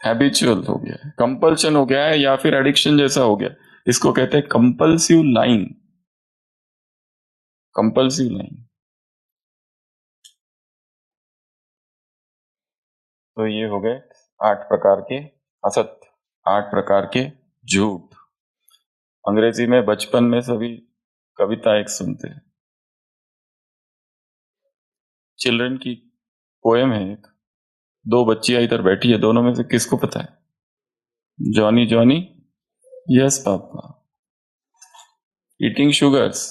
habitual हो गया है, कंपल्शन हो गया है, या फिर एडिक्शन जैसा हो गया। इसको कहते हैं कंपल्सिव लाइन, कंपल्सिव लाइन। तो ये हो गए 8 प्रकार के असत्य, 8 प्रकार के झूठ। अंग्रेजी में बचपन में सभी कविता एक सुनते हैं, चिल्ड्रन की पोएम है एक, 2 बच्चियां इधर बैठी है, दोनों में से किसको पता है, Johnny Johnny yes papa, eating sugars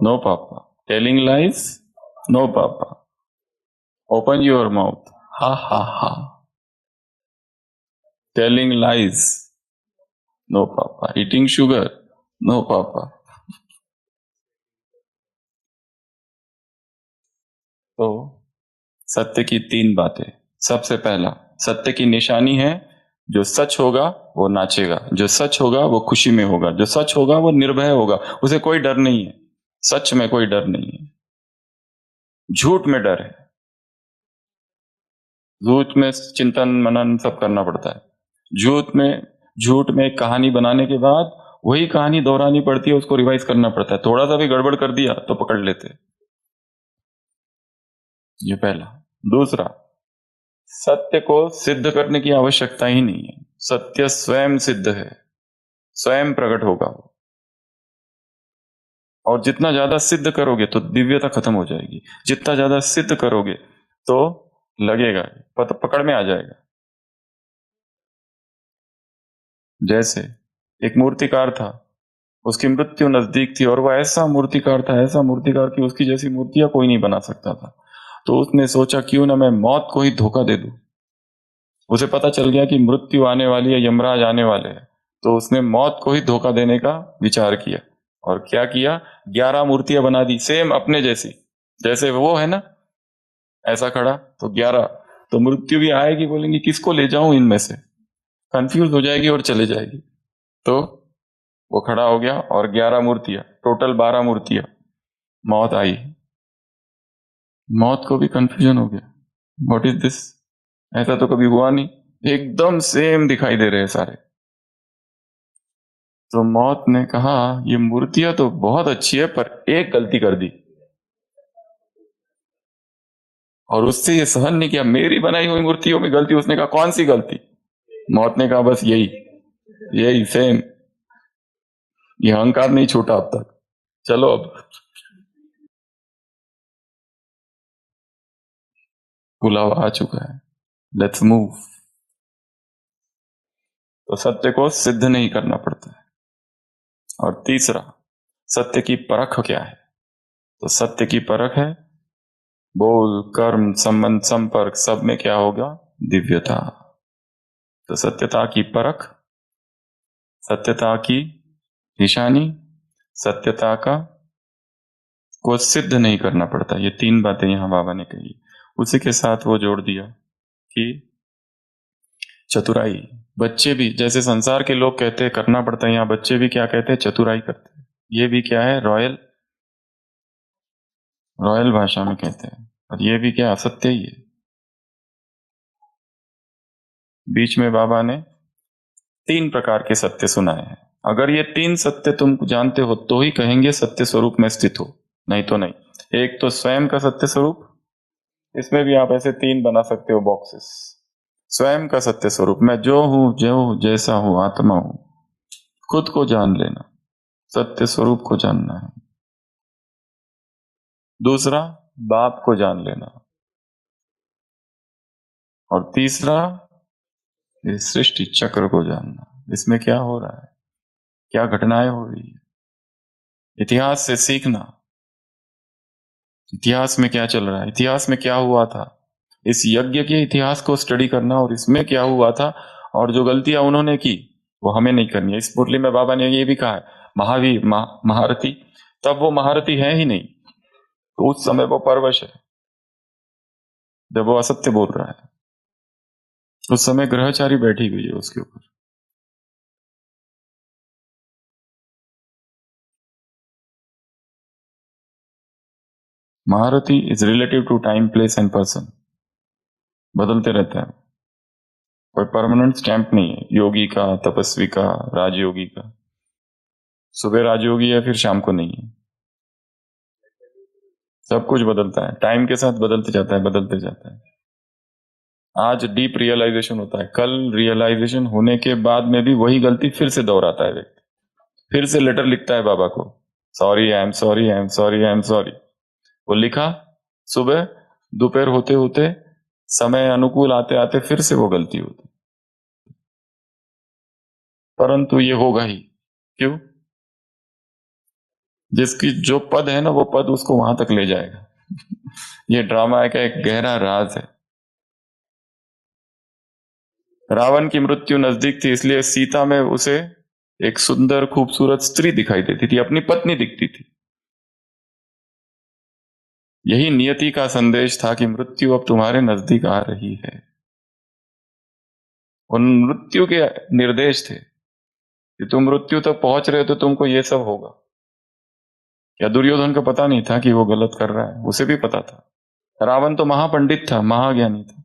no papa, telling lies no papa, open your mouth ha ha ha, telling lies no papa, eating sugar no papa. तो सत्य की 3 बातें। सबसे पहला, सत्य की निशानी है, जो सच होगा वो नाचेगा, जो सच होगा वो खुशी में होगा, जो सच होगा वो निर्भय होगा, उसे कोई डर नहीं है, सच में कोई डर नहीं है, झूठ में डर है, झूठ में चिंतन मनन सब करना पड़ता है, झूठ में एक कहानी बनाने के बाद वही कहानी दोहरानी पड़ती है, उसको रिवाइज करना पड़ता है, थोड़ा सा भी गड़बड़ कर दिया तो पकड़ लेते हैं। ये पहला। दूसरा, सत्य को सिद्ध करने की आवश्यकता ही नहीं है, सत्य स्वयं सिद्ध है, स्वयं प्रकट होगा वो, और जितना ज्यादा सिद्ध करोगे तो दिव्यता खत्म हो जाएगी, जितना ज्यादा सिद्ध करोगे तो लगेगा पकड़ में आ जाएगा। जैसे एक मूर्तिकार था, उसकी मृत्यु नजदीक थी, और वह ऐसा मूर्तिकार था, ऐसा मूर्तिकार कि उसकी जैसी मूर्तियां कोई नहीं बना सकता था। तो उसने सोचा क्यों ना मैं मौत को ही धोखा दे दूं। उसे पता चल गया कि मृत्यु आने वाली है, यमराज आने वाले हैं, तो उसने मौत को ही धोखा देने का विचार किया। और क्या किया, 11 मूर्तियां बना दी सेम अपने जैसी, जैसे वो है ना ऐसा खड़ा, तो 11, तो मृत्यु भी आएगी, बोलेंगी किसको ले जाऊं इनमें से, कंफ्यूज हो जाएगी और चले जाएगी। तो वो खड़ा हो गया और 11 मूर्तियां, टोटल 12 मूर्तियां, मौत आई, मौत को भी कंफ्यूजन हो गया, व्हाट इज दिस, ऐसा तो कभी हुआ नहीं, एकदम सेम दिखाई दे रहे हैं सारे। तो मौत ने कहा ये मूर्तियां तो बहुत अच्छी है पर एक गलती कर दी, और उससे ये सहन नहीं किया, मेरी बनाई हुई मूर्तियों में गलती। उसने कहा कौन सी गलती? मौत ने कहा बस यही, यही सेम, ये अहंकार नहीं छूटा अब तक, चलो अब बुलावा आ चुका है, लेट्स मूव। तो सत्य को सिद्ध नहीं करना पड़ता है। और तीसरा, सत्य की परख क्या है? तो सत्य की परख है बोल, कर्म, संबंध, संपर्क, सब में क्या होगा? दिव्यता। तो सत्यता की परख, सत्यता की निशानी, सत्यता का को सिद्ध नहीं करना पड़ता। ये तीन बातें यहां बाबा ने कही। उसी के साथ वो जोड़ दिया कि चतुराई, बच्चे भी जैसे संसार के लोग कहते हैं करना पड़ता है, यहां बच्चे भी क्या कहते हैं? चतुराई करते हैं। ये भी क्या है? रॉयल, रॉयल भाषा में कहते हैं। और ये भी क्या? असत्य ही है। बीच में बाबा ने तीन प्रकार के सत्य सुनाए हैं। अगर ये तीन सत्य तुम जानते हो तो ही कहेंगे सत्य स्वरूप में स्थित हो, नहीं तो नहीं। एक तो स्वयं का सत्य स्वरूप, इसमें भी आप ऐसे तीन बना सकते हो बॉक्सेस। स्वयं का सत्य स्वरूप, मैं जो हूं, जैसा हूं, आत्मा हूं, खुद को जान लेना, सत्य स्वरूप को जानना है। दूसरा, बाप को जान लेना। और तीसरा, इस सृष्टि चक्र को जानना, इसमें क्या हो रहा है, क्या घटनाएं हो रही है, इतिहास से सीखना, इतिहास में क्या चल रहा है, इतिहास में क्या हुआ था, इस यज्ञ के इतिहास को स्टडी करना और इसमें क्या हुआ था, और जो गलतियां उन्होंने की वो हमें नहीं करनी है। इस मुरली में बाबा ने ये भी कहा है, महावीर महारथी, तब वो महारथी है ही नहीं, तो उस समय वो परवश है जब वो असत्य बोल रहा है। उस समय ग्रहचारी बैठी हुई है उसके ऊपर। महारथी is relative to time, place and person, बदलते रहता है, कोई परमानेंट स्टैंप नहीं है। योगी का, तपस्वी का, राजयोगी का, सुबह राजयोगी है फिर शाम को नहीं है। सब कुछ बदलता है, टाइम के साथ बदलते जाता है, बदलते जाता है। आज डीप रियलाइजेशन होता है, कल रियलाइजेशन होने के बाद में भी वही गलती फिर से दोहराता है व्यक्ति, फिर से लेटर लिखता है बाबा को, sorry, I am sorry, I am sorry, I am sorry. वो लिखा, सुबह दोपहर होते होते, समय अनुकूल आते आते फिर से वो गलती होती, परंतु ये होगा ही। क्यों? जिसकी जो पद है ना, वो पद उसको वहां तक ले जाएगा। ये ड्रामा का एक गहरा राज है। रावण की मृत्यु नजदीक थी, इसलिए सीता में उसे एक सुंदर खूबसूरत स्त्री दिखाई देती थी, अपनी पत्नी दिखती थी। यही नियति का संदेश था कि मृत्यु अब तुम्हारे नजदीक आ रही है। उन मृत्यु के निर्देश थे कि तुम मृत्यु तक पहुंच रहे हो तो तुमको ये सब होगा। क्या दुर्योधन को पता नहीं था कि वो गलत कर रहा है? उसे भी पता था। रावण तो महापंडित था, महाज्ञानी था।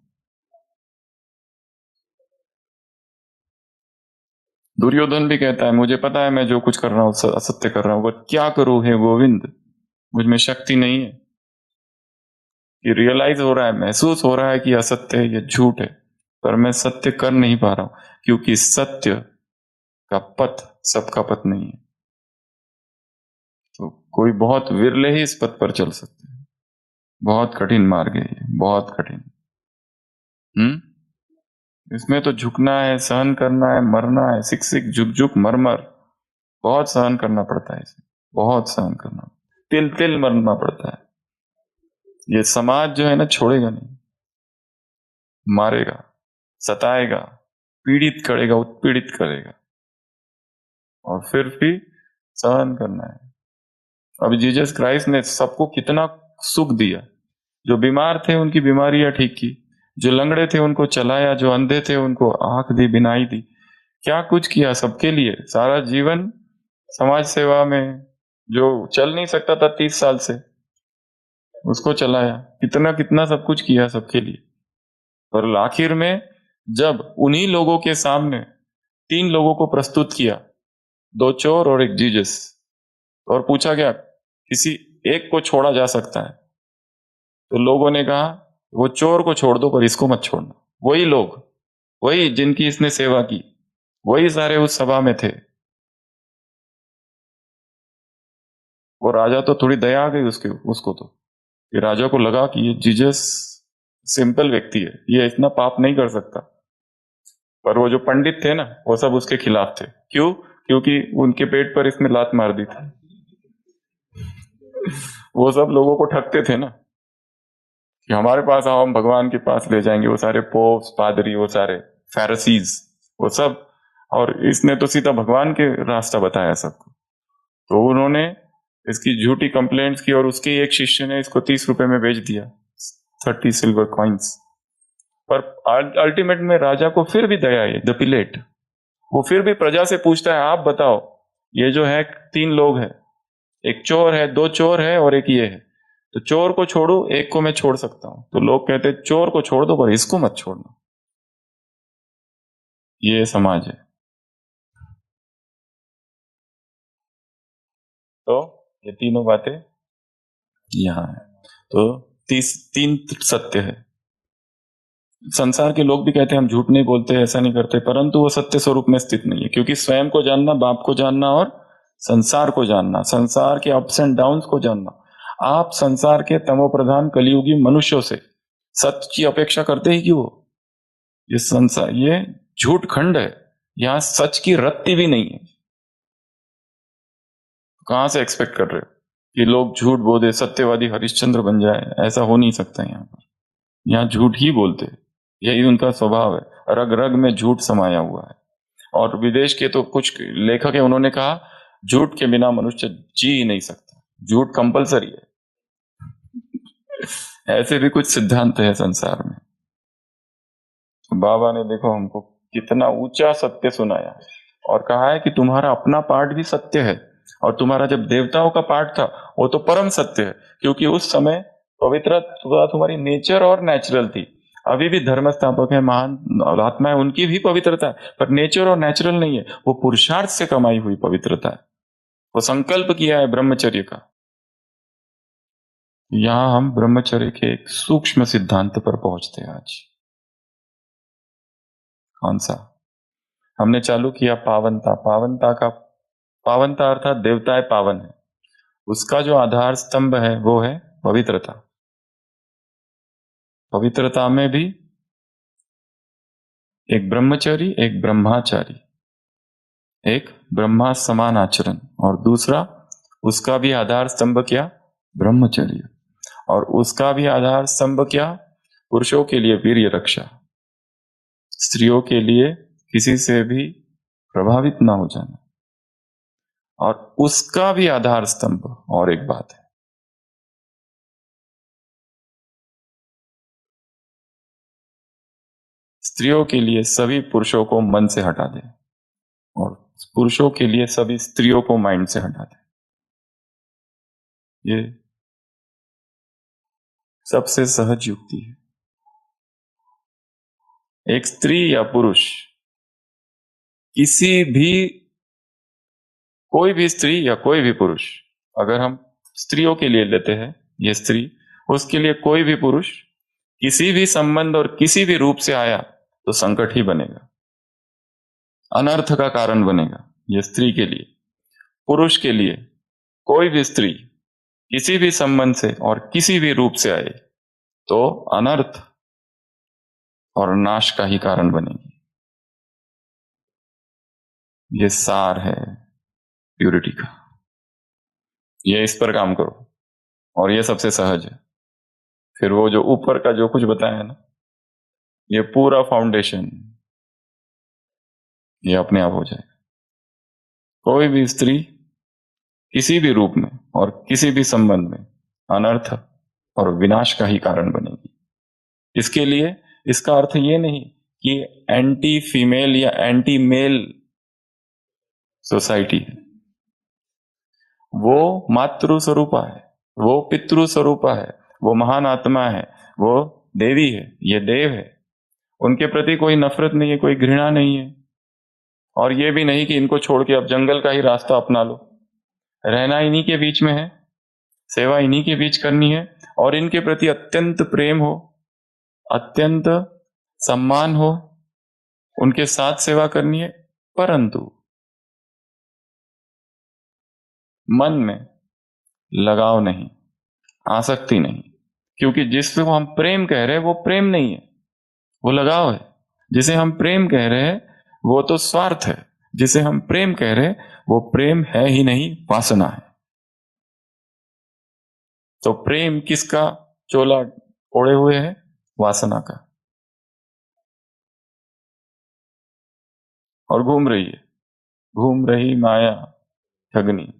दुर्योधन भी कहता है मुझे पता है मैं जो कुछ कर रहा हूं असत्य कर रहा हूं, बट क्या करूं हे गोविंद, मुझ में शक्ति नहीं है। कि रियलाइज हो रहा है, महसूस हो रहा है कि असत्य है, ये झूठ है, पर मैं सत्य कर नहीं पा रहा हूं, क्योंकि सत्य का पथ सबका पथ नहीं है। तो कोई बहुत विरले ही इस पथ पर चल सकते हैं। बहुत कठिन मार्ग है ये, बहुत कठिन। इसमें तो झुकना है, सहन करना है, मरना है, सिक सिक झुक झुक मर मर, बहुत सहन करना पड़ता है इसमें, बहुत सहन करना, तिल तिल मरना पड़ता है। ये समाज जो है ना, छोड़ेगा नहीं, मारेगा, सताएगा, पीड़ित करेगा, उत्पीड़ित करेगा, और फिर भी सहन करना है। अब जीसस क्राइस्ट ने सबको कितना सुख दिया। जो बीमार थे उनकी बीमारियां ठीक की, जो लंगड़े थे उनको चलाया, जो अंधे थे उनको आंख दी, बिनाई दी, क्या कुछ किया सबके लिए। सारा जीवन समाज सेवा में, जो चल नहीं सकता था 30 साल से, उसको चलाया, कितना कितना सब कुछ किया सबके लिए। और आखिर में जब उन्हीं लोगों के सामने 3 लोगों को प्रस्तुत किया, 2 चोर और एक जीसस। और पूछा गया किसी एक को छोड़ा जा सकता है, तो लोगों ने कहा वो चोर को छोड़ दो पर इसको मत छोड़ना। वही लोग, वही जिनकी इसने सेवा की, वही सारे उस सभा में थे। वो राजा तो थोड़ी दया आ गई उसको तो, कि राजा को लगा कि ये जीसस सिंपल व्यक्ति है, ये इतना पाप नहीं कर सकता। पर वो जो पंडित थे ना, वो सब उसके खिलाफ थे। क्यों? क्योंकि उनके पेट पर इसने लात मार दी थी। वो सब लोगों को ठगते थे ना, कि हमारे पास आओ, हम भगवान के पास ले जाएंगे। वो सारे पोप्स, पादरी, वो सारे फैरिसीज, वो सब। और इसने तो सीधा भगवान के रास्ता बताया सबको। तो उन्होंने इसकी झूठी कंप्लेंट्स की और उसके एक शिष्य ने इसको 30 रुपए में बेच दिया, 30 सिल्वर कॉइन्स। पर अल्टीमेट में राजा को फिर भी दया आई, द पिलेट। वो फिर भी प्रजा से पूछता है, आप बताओ, ये जो है 3 लोग हैं, एक चोर है, 2 चोर है और एक ये है, तो चोर को छोड़ो, एक को मैं छोड़ सकता हूं। तो लोग कहते हैं चोर को छोड़ दो पर इसको मत छोड़ना। ये समाज है। तो ये तीनों बातें यहां है। तो 3 सत्य है। संसार के लोग भी कहते हैं हम झूठ नहीं बोलते, ऐसा नहीं करते, परंतु वो सत्य स्वरूप में स्थित नहीं है। क्योंकि स्वयं को जानना, बाप को जानना और संसार को जानना, संसार के अप्स एंड डाउन्स को जानना। आप संसार के तमोप्रधान कलियुगी मनुष्यों से सत्य की अपेक्षा करते ही क्यों? ये संसार, ये झूठ खंड है, यहां सच की रत्ती भी नहीं है। कहां से एक्सपेक्ट कर रहे हो कि लोग झूठ बोले, सत्यवादी हरिश्चंद्र बन जाए? ऐसा हो नहीं सकता। यहाँ पर, यहाँ झूठ ही बोलते, यही उनका स्वभाव है। रग रग में झूठ समाया हुआ है। और विदेश के तो कुछ लेखक है, उन्होंने कहा झूठ के बिना मनुष्य जी ही नहीं सकता, झूठ कंपलसरी है। ऐसे भी कुछ सिद्धांत है संसार में। बाबा ने देखो हमको कितना ऊंचा सत्य सुनाया है और कहा है कि तुम्हारा अपना पार्ट भी सत्य है, और तुम्हारा जब देवताओं का पार्ट था वो तो परम सत्य है, क्योंकि उस समय पवित्रता तुम्हारी नेचर और नेचुरल थी। अभी भी धर्म स्थापक है, महान आत्मा है, उनकी भी पवित्रता है, पर नेचर और नेचुरल नहीं है, वो पुरुषार्थ से कमाई हुई पवित्रता है। वो संकल्प किया है ब्रह्मचर्य का। यहां हम ब्रह्मचर्य के एक सूक्ष्म सिद्धांत पर पहुंचते हैं आज। कौन सा? हमने चालू किया पावनता। पावनता अर्थात देवताएं पावन है, उसका जो आधार स्तंभ है वो है पवित्रता। पवित्रता में भी एक ब्रह्मचारी, एक ब्रह्माचारी, एक ब्रह्मा समान आचरण, और दूसरा उसका भी आधार स्तंभ क्या? ब्रह्मचर्य। और उसका भी आधार स्तंभ क्या? पुरुषों के लिए वीर्य रक्षा, स्त्रियों के लिए किसी से भी प्रभावित ना हो जाना। और उसका भी आधार स्तंभ और एक बात है, स्त्रियों के लिए सभी पुरुषों को मन से हटा दे और पुरुषों के लिए सभी स्त्रियों को माइंड से हटा दे। ये सबसे सहज युक्ति है। एक स्त्री या पुरुष, किसी भी, कोई भी स्त्री या कोई भी पुरुष, अगर हम स्त्रियों के लिए लेते हैं ये स्त्री, उसके लिए कोई भी पुरुष किसी भी संबंध और किसी भी रूप से आया तो संकट ही बनेगा, अनर्थ का कारण बनेगा। ये स्त्री के लिए। पुरुष के लिए कोई भी स्त्री किसी भी संबंध से और किसी भी रूप से आए तो अनर्थ और नाश का ही कारण बनेगी। ये सार है प्यूरिटी का। ये इस पर काम करो और ये सबसे सहज है। फिर वो जो ऊपर का जो कुछ बताया है ना, ये पूरा फाउंडेशन ये अपने आप हो जाएगा। कोई भी स्त्री किसी भी रूप में और किसी भी संबंध में अनर्थ और विनाश का ही कारण बनेगी। इसके लिए इसका अर्थ ये नहीं कि एंटी फीमेल या एंटी मेल सोसाइटी है। वो मातृ स्वरूपा है, वो पितृ स्वरूपा है, वो महान आत्मा है, वो देवी है, ये देव है। उनके प्रति कोई नफरत नहीं है, कोई घृणा नहीं है। और ये भी नहीं कि इनको छोड़ के अब जंगल का ही रास्ता अपना लो। रहना इन्हीं के बीच में है, सेवा इन्हीं के बीच करनी है, और इनके प्रति अत्यंत प्रेम हो, अत्यंत सम्मान हो, उनके साथ सेवा करनी है, परंतु मन में लगाव नहीं, आसक्ति नहीं। क्योंकि जिसको हम प्रेम कह रहे हैं वो प्रेम नहीं है, वो लगाव है। जिसे हम प्रेम कह रहे हैं वो तो स्वार्थ है। जिसे हम प्रेम कह रहे हैं वो प्रेम है ही नहीं, वासना है। तो प्रेम किसका चोला ओढ़े हुए है? वासना का। और घूम रही माया ठगनी,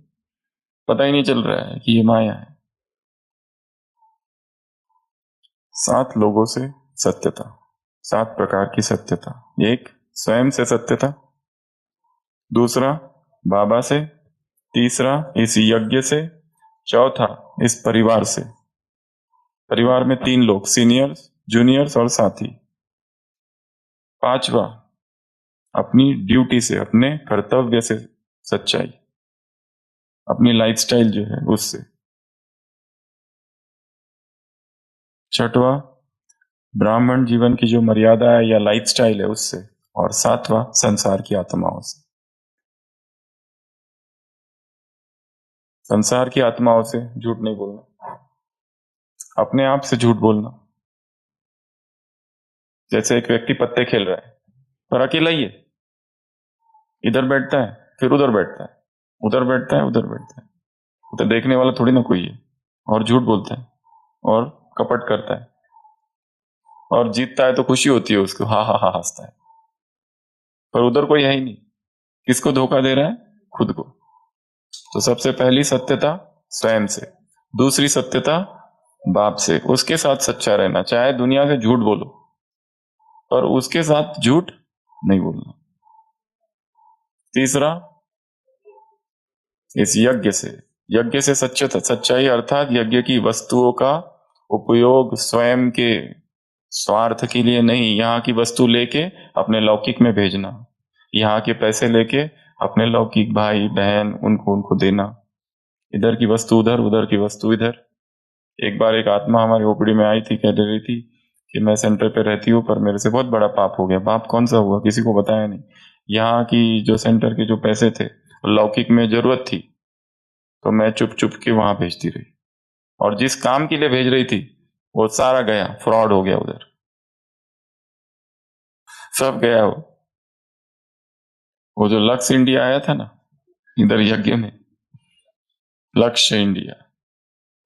पता ही नहीं चल रहा है कि ये माया है। 7 लोगों से सत्यता, 7 प्रकार की सत्यता। एक, स्वयं से सत्यता। दूसरा, बाबा से। तीसरा, इस यज्ञ से। चौथा, इस परिवार से। परिवार में 3 लोग, सीनियर्स, जूनियर्स और साथी। पांचवा, अपनी ड्यूटी से, अपने कर्तव्य से सच्चाई, अपनी लाइफस्टाइल जो है उससे। छठवा, ब्राह्मण जीवन की जो मर्यादा है या लाइफस्टाइल है उससे। और सातवां, संसार की आत्माओं से। संसार की आत्माओं से झूठ नहीं बोलना, अपने आप से झूठ बोलना। जैसे एक व्यक्ति पत्ते खेल रहा है पर अकेला ही है, इधर बैठता है फिर उधर बैठता है, उधर बैठता है उधर बैठता है, तो देखने वाला थोड़ी ना कोई है, और झूठ बोलता है और कपट करता है, और जीतता है तो खुशी होती है उसको, हा हा हा हंसता है, पर उधर कोई है ही नहीं। किसको धोखा दे रहा है? खुद को। तो सबसे पहली सत्यता स्वयं से, दूसरी सत्यता बाप से, उसके साथ सच्चा रहना, चाहे दुनिया से झूठ बोलो पर उसके साथ झूठ नहीं बोलना। तीसरा, इस यज्ञ से सच्चाई, अर्थात यज्ञ की वस्तुओं का उपयोग स्वयं के स्वार्थ के लिए नहीं, यहाँ की वस्तु लेके अपने लौकिक में भेजना, यहाँ के पैसे लेके अपने लौकिक भाई बहन उनको देना, इधर की वस्तु उधर, उधर की वस्तु इधर। एक बार एक आत्मा हमारी ओपड़ी में आई थी, कह रही थी कि मैं सेंटर पे रहती हूँ पर मेरे से बहुत बड़ा पाप हो गया। पाप कौन सा हुआ? किसी को बताया नहीं। यहाँ की जो सेंटर के जो पैसे थे, लौकिक में जरूरत थी तो मैं चुप चुप के वहां भेजती रही, और जिस काम के लिए भेज रही थी वो सारा गया, फ्रॉड हो गया, उधर सब गया। वो जो लक्ष्य इंडिया आया था ना इधर यज्ञ में, लक्ष्य इंडिया,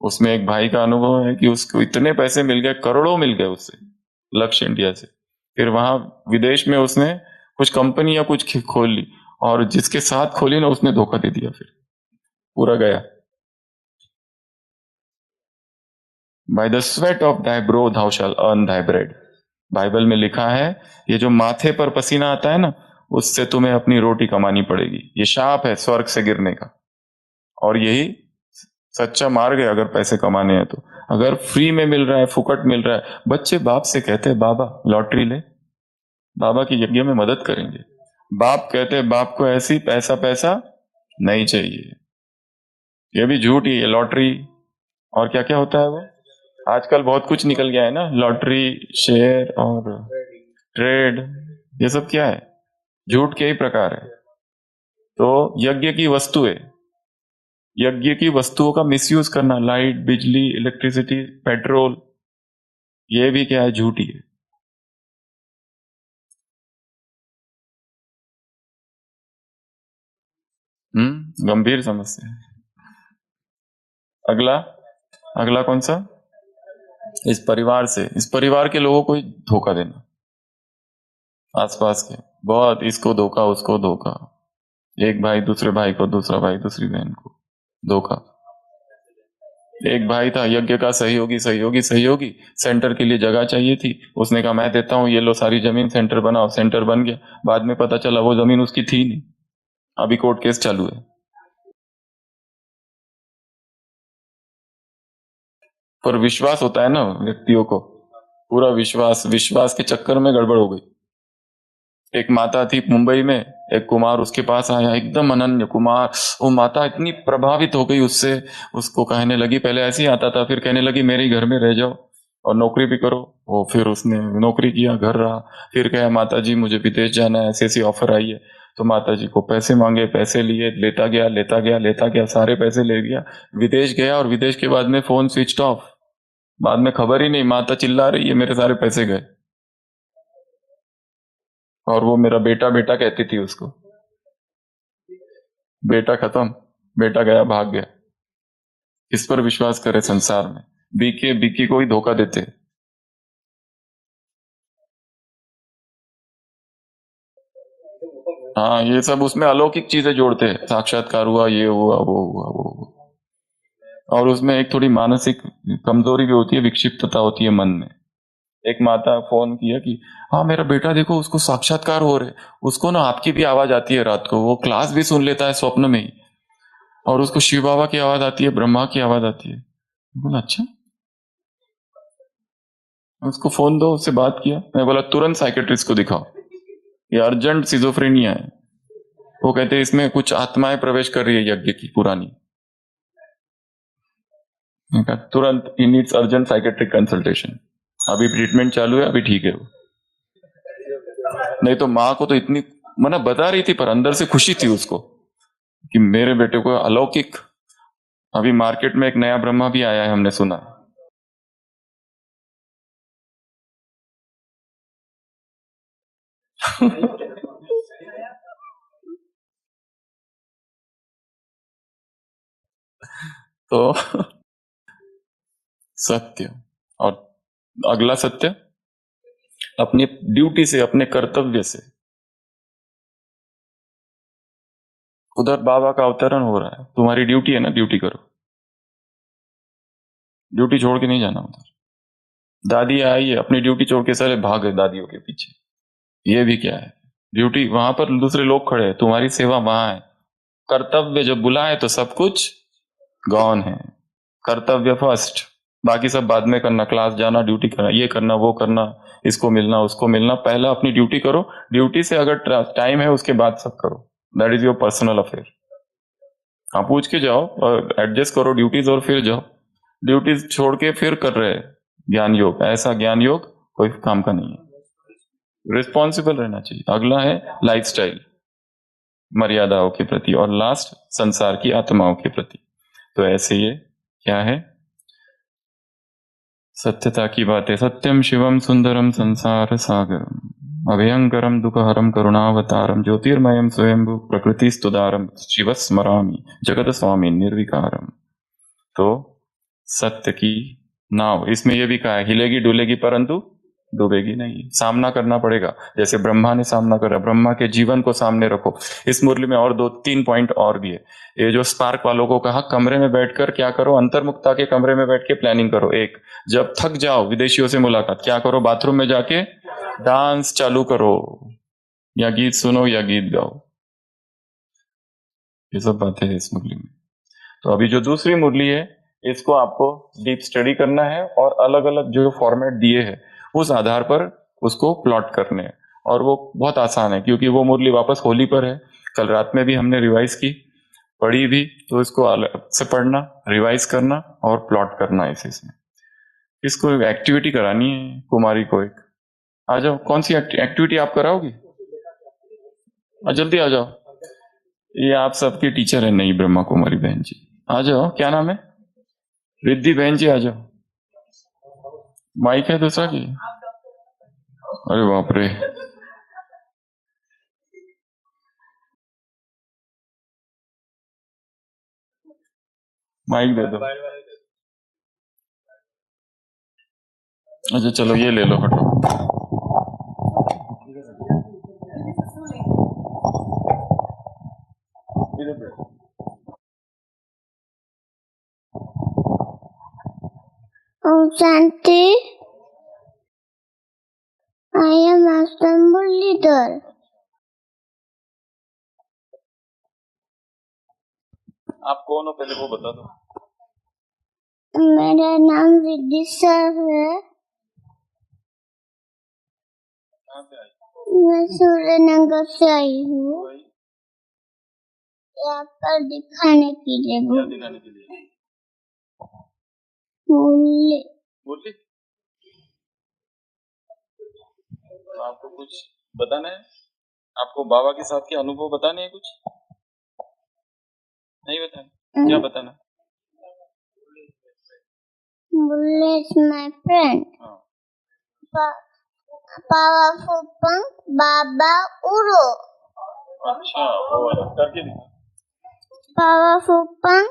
उसमें एक भाई का अनुभव है कि उसको इतने पैसे मिल गए, करोड़ों मिल गए उससे, लक्ष्य इंडिया से। फिर वहां विदेश में उसने कुछ कंपनी या कुछ खोल ली, और जिसके साथ खोली ना उसने धोखा दे दिया, फिर पूरा गया। By the sweat of thy brow thou shall earn thy bread। Bible में लिखा है ये जो माथे पर पसीना आता है ना उससे तुम्हें अपनी रोटी कमानी पड़ेगी। ये शाप है स्वर्ग से गिरने का, और यही सच्चा मार्ग है अगर पैसे कमाने हैं तो। अगर फ्री में मिल रहा है, फुकट मिल रहा है, बच्चे बाप से कहते हैं बाबा लॉटरी ले, बाबा की यज्ञ में मदद करेंगे। बाप कहते हैं बाप को ऐसी पैसा पैसा नहीं चाहिए। ये भी झूठ ही है। लॉटरी और क्या क्या होता है वो, आजकल बहुत कुछ निकल गया है ना, लॉटरी, शेयर और ट्रेड, ये सब क्या है? झूठ के ही प्रकार है। तो यज्ञ की वस्तुएं, यज्ञ की वस्तुओं का मिसयूज करना, लाइट, बिजली, इलेक्ट्रिसिटी, पेट्रोल, ये भी क्या है? झूठ ही है। गंभीर समस्या है। अगला, अगला कौन सा? इस परिवार से, इस परिवार के लोगों को ही धोखा देना, आसपास के बहुत, इसको धोखा उसको धोखा, एक भाई दूसरे भाई को, दूसरा भाई दूसरी बहन को धोखा। एक भाई था यज्ञ का सहयोगी, सेंटर के लिए जगह चाहिए थी, उसने कहा मैं देता हूं, ये लो सारी जमीन, सेंटर बनाओ। सेंटर बन गया, बाद में पता चला वो जमीन उसकी थी नहीं, अभी कोर्ट केस चालू है। पर विश्वास होता है ना व्यक्तियों को, पूरा विश्वास, विश्वास के चक्कर में गड़बड़ हो गई। एक माता थी मुंबई में, एक कुमार उसके पास आया, एकदम अनन्य कुमार। वो माता इतनी प्रभावित हो गई उससे, उसको कहने लगी, पहले ऐसे ही आता था, फिर कहने लगी मेरे ही घर में रह जाओ और नौकरी भी करो। वो फिर उसने नौकरी किया, घर रहा। फिर कहा माता जी मुझे विदेश जाना है, ऐसी ऐसी ऑफर आई है। तो माता जी को पैसे मांगे, पैसे लिए, लेता गया लेता गया लेता गया, सारे पैसे ले गया, विदेश गया। और विदेश के बाद में फोन स्विच ऑफ, बाद में खबर ही नहीं, माता चिल्ला रही है मेरे सारे पैसे गए। और वो मेरा बेटा बेटा कहती थी उसको, बेटा खत्म, बेटा गया, भाग गया। इस पर विश्वास करे संसार में, बीके बीके को ही धोखा देते। हाँ, ये सब उसमें अलौकिक चीजें जोड़ते हैं, साक्षात्कार हुआ, ये हुआ, वो हुआ, वो हुआ। और उसमें एक थोड़ी मानसिक कमजोरी भी होती है, विक्षिप्तता होती है मन में। एक माता फोन किया कि हाँ मेरा बेटा देखो उसको साक्षात्कार हो रहे, उसको ना आपकी भी आवाज आती है रात को, वो क्लास भी सुन लेता है स्वप्न में ही, और उसको शिव बाबा की आवाज आती है, ब्रह्मा की आवाज आती है। बोला अच्छा, उसको फोन दो, उससे बात किया। मैं बोला तुरंत साइकेट्रिस्ट को दिखाओ, ये अर्जेंट सिजोफ्रेनिया है। वो कहते हैं इसमें कुछ आत्माएं प्रवेश कर रही है यज्ञ की पुरानी। मैंने कहा तुरंत he needs urgent psychiatric consultation. अभी ट्रीटमेंट चालू है, अभी ठीक है वो। नहीं तो माँ को तो इतनी मना बता रही थी, पर अंदर से खुशी थी उसको कि मेरे बेटे को अलौकिक। अभी मार्केट में एक नया ब्रह्मा भी आया है, हमने सुना। तो सत्य, और अगला सत्य अपनी ड्यूटी से, अपने कर्तव्य से। उधर बाबा का अवतरण हो रहा है, तुम्हारी ड्यूटी है ना, ड्यूटी करो, ड्यूटी छोड़ के नहीं जाना उधर। दादी आई है, अपनी ड्यूटी छोड़ के सारे भाग गए दादियों के पीछे। ये भी क्या है, ड्यूटी वहां पर दूसरे लोग खड़े हैं, तुम्हारी सेवा वहां है। कर्तव्य जब बुलाए तो सब कुछ गौन है। कर्तव्य फर्स्ट, बाकी सब बाद में करना, क्लास जाना, ड्यूटी करना, ये करना, वो करना, इसको मिलना, उसको मिलना, पहला अपनी ड्यूटी करो। ड्यूटी से अगर टाइम है उसके बाद सब करो, that is your personal affair. हाँ, पूछ के जाओ और एडजस्ट करो ड्यूटीज, और फिर जाओ। ड्यूटीज छोड़ के फिर कर रहे हैं ज्ञान योग, ऐसा ज्ञान योग कोई काम का नहीं है। रिस्पॉन्सिबल रहना चाहिए। अगला है लाइफस्टाइल, मर्यादाओं के प्रति, और लास्ट संसार की आत्माओं के प्रति। तो ऐसे ये क्या है, सत्यता की बात है। सत्यम शिवम सुंदरम संसार सागरम अभयंकरम दुखहरम करुणावतारम ज्योतिर्मयम स्वयंभू प्रकृति स्तुदारम शिव स्मरामि जगत स्वामी निर्विकारम। तो सत्य की नाव, इसमें यह भी कहा है हिलेगी डुलेगी परंतु डूबेगी नहीं, सामना करना पड़ेगा। जैसे ब्रह्मा ने सामना करा, ब्रह्मा के जीवन को सामने रखो। इस मुरली में और 2-3 पॉइंट और दिए। ये जो स्पार्क वालों को कहा, कमरे में बैठकर क्या करो, अंतर्मुक्ता के कमरे में बैठ के प्लानिंग करो। एक, जब थक जाओ विदेशियों से मुलाकात, क्या करो, बाथरूम में जाके डांस चालू करो, या गीत सुनो या गीत गाओ। ये सब बातें हैं इस मुरली में। तो अभी जो दूसरी मुरली है, इसको आपको डीप स्टडी करना है, और अलग अलग जो फॉर्मेट दिए हैं उस आधार पर उसको प्लॉट करने हैं। और वो बहुत आसान है, क्योंकि वो मुरली वापस होली पर है। कल रात में भी हमने रिवाइज की, पढ़ी भी, तो इसको अलग से पढ़ना, रिवाइज करना और प्लॉट करना है इसमें। इसको एक्टिविटी करानी है कुमारी को एक। आ जाओ, कौन सी एक्टिविटी आप कराओगी? जल्दी आ जाओ, ये आप सबके टीचर है नई ब्रह्मा कुमारी बहन जी। आ जाओ, क्या नाम है? रिद्धि बहन जी, आ जाओ। माइक है दूसरा की? अरे बाप रे, माइक दे दो। अच्छा चलो, ये ले लो, हटो। इधर बैठो। Om Shanti. I am Assemble leader. आप कौन हो पहले वो बता दो। मेरा नाम रिद्धि सर है। कहाँ से आई? मैं सूर्यनगर से आई हूँ यहाँ पर दिखाने के लिए। क्या दिखाने के लिए? मुरली। मुरली? आपको कुछ बताना है? आपको बाबा के साथ के अनुभव बताने हैं कुछ? नहीं बताना? क्या बताना? Mulle is my friend. Powerful punk, Baba Uro. अच्छा, वो वाला करके दिखा। Powerful punk,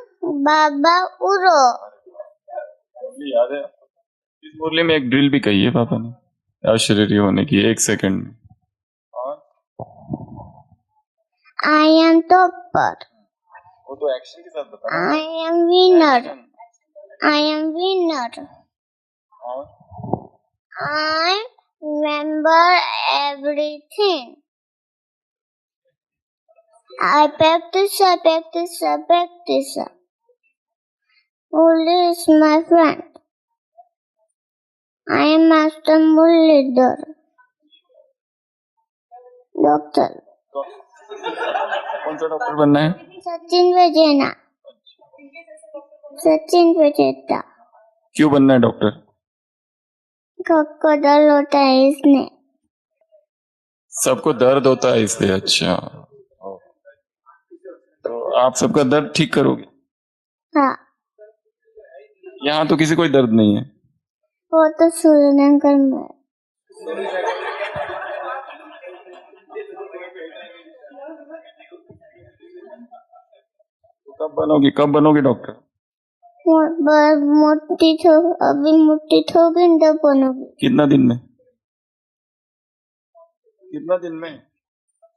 Baba Uro. मुरली याद है आपको? इस मुरली में एक ड्रिल भी कही है पापा ने, अशरीरी होने की 1 सेकंड में। और I am topper. वो तो एक्शन के साथ बता। I am winner. I am winner. और I remember everything. I practice. Mulle is my friend. I am Master Mullidhar. Doctor. कौन सा डॉक्टर बनना है? सचिन विजेता। सचिन विजेता। क्यों बनना है डॉक्टर? सबको दर्द होता है इसने। सबको दर्द होता है इसलिए। अच्छा, तो आप सबका दर्द ठीक करोगे? हाँ। यहाँ तो किसी कोई दर्द नहीं है। वो तो सूर्यनगर में। तो कब बनोगे डॉक्टर? अभी मोटी थोड़ी तब बनोगी। कितना दिन में? कितना दिन में?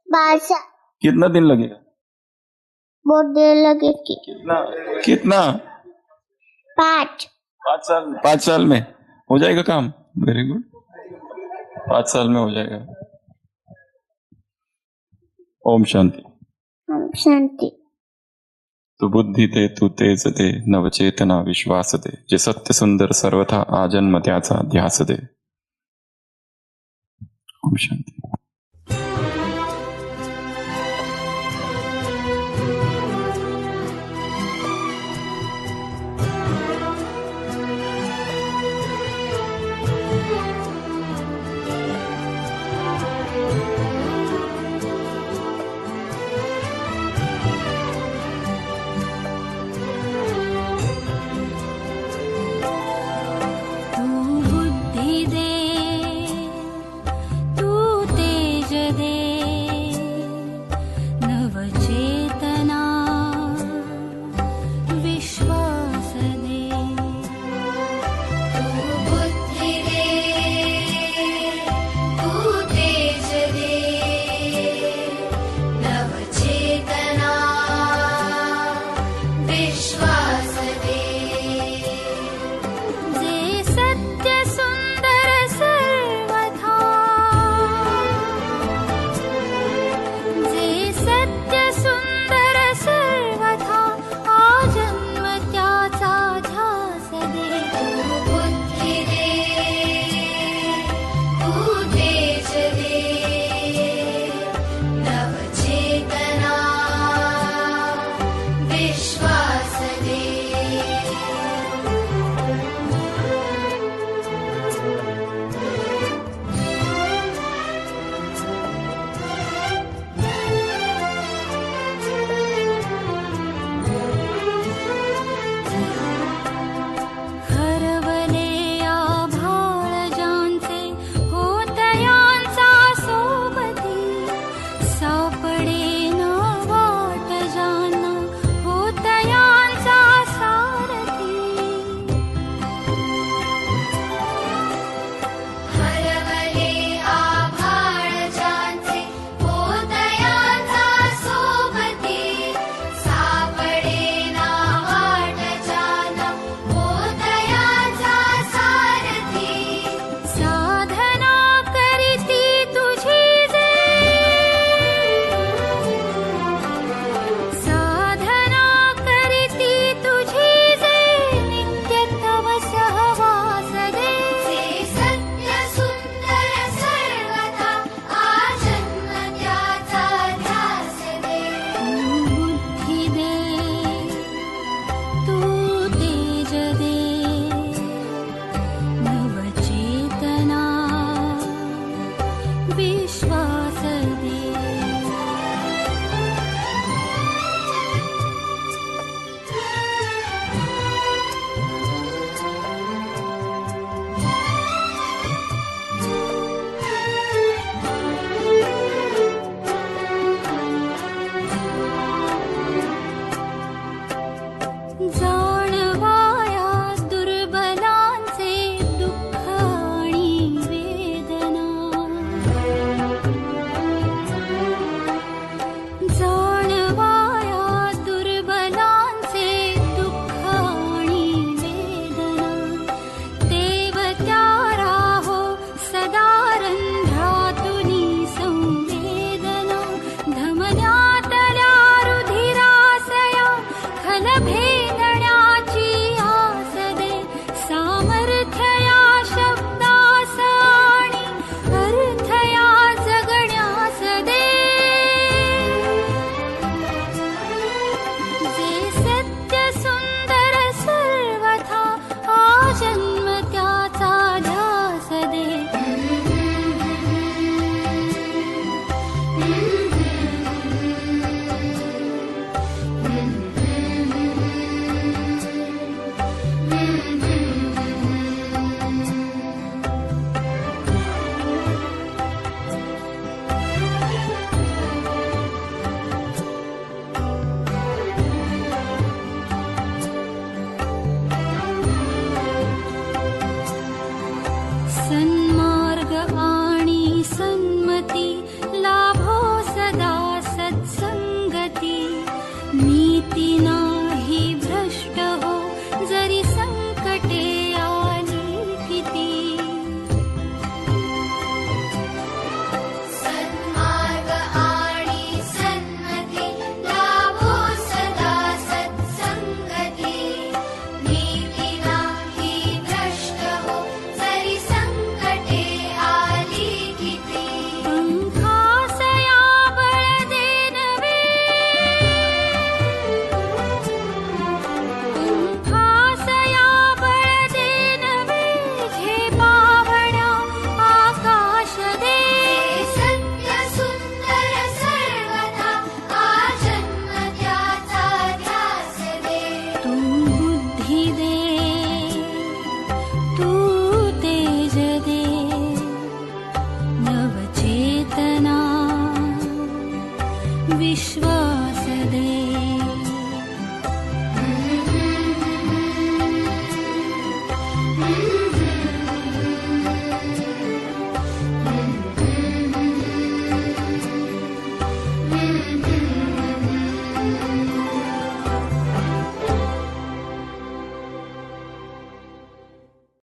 5 साल। कितना दिन लगेगा? बहुत देर लगेगी। कितना? 5 साल। 5 साल में हो जाएगा काम। वेरी गुड, 5 साल में हो जाएगा। ओम शांति। ओम शांति। तु बुद्धी दे, तू तेज दे, नवचेतना विश्वास दे, जे सत्य सुंदर सर्वथा आजन्म त्याचा ध्यास दे। ओम शांति। तू बुद्धि दे, तू विश्वास दे।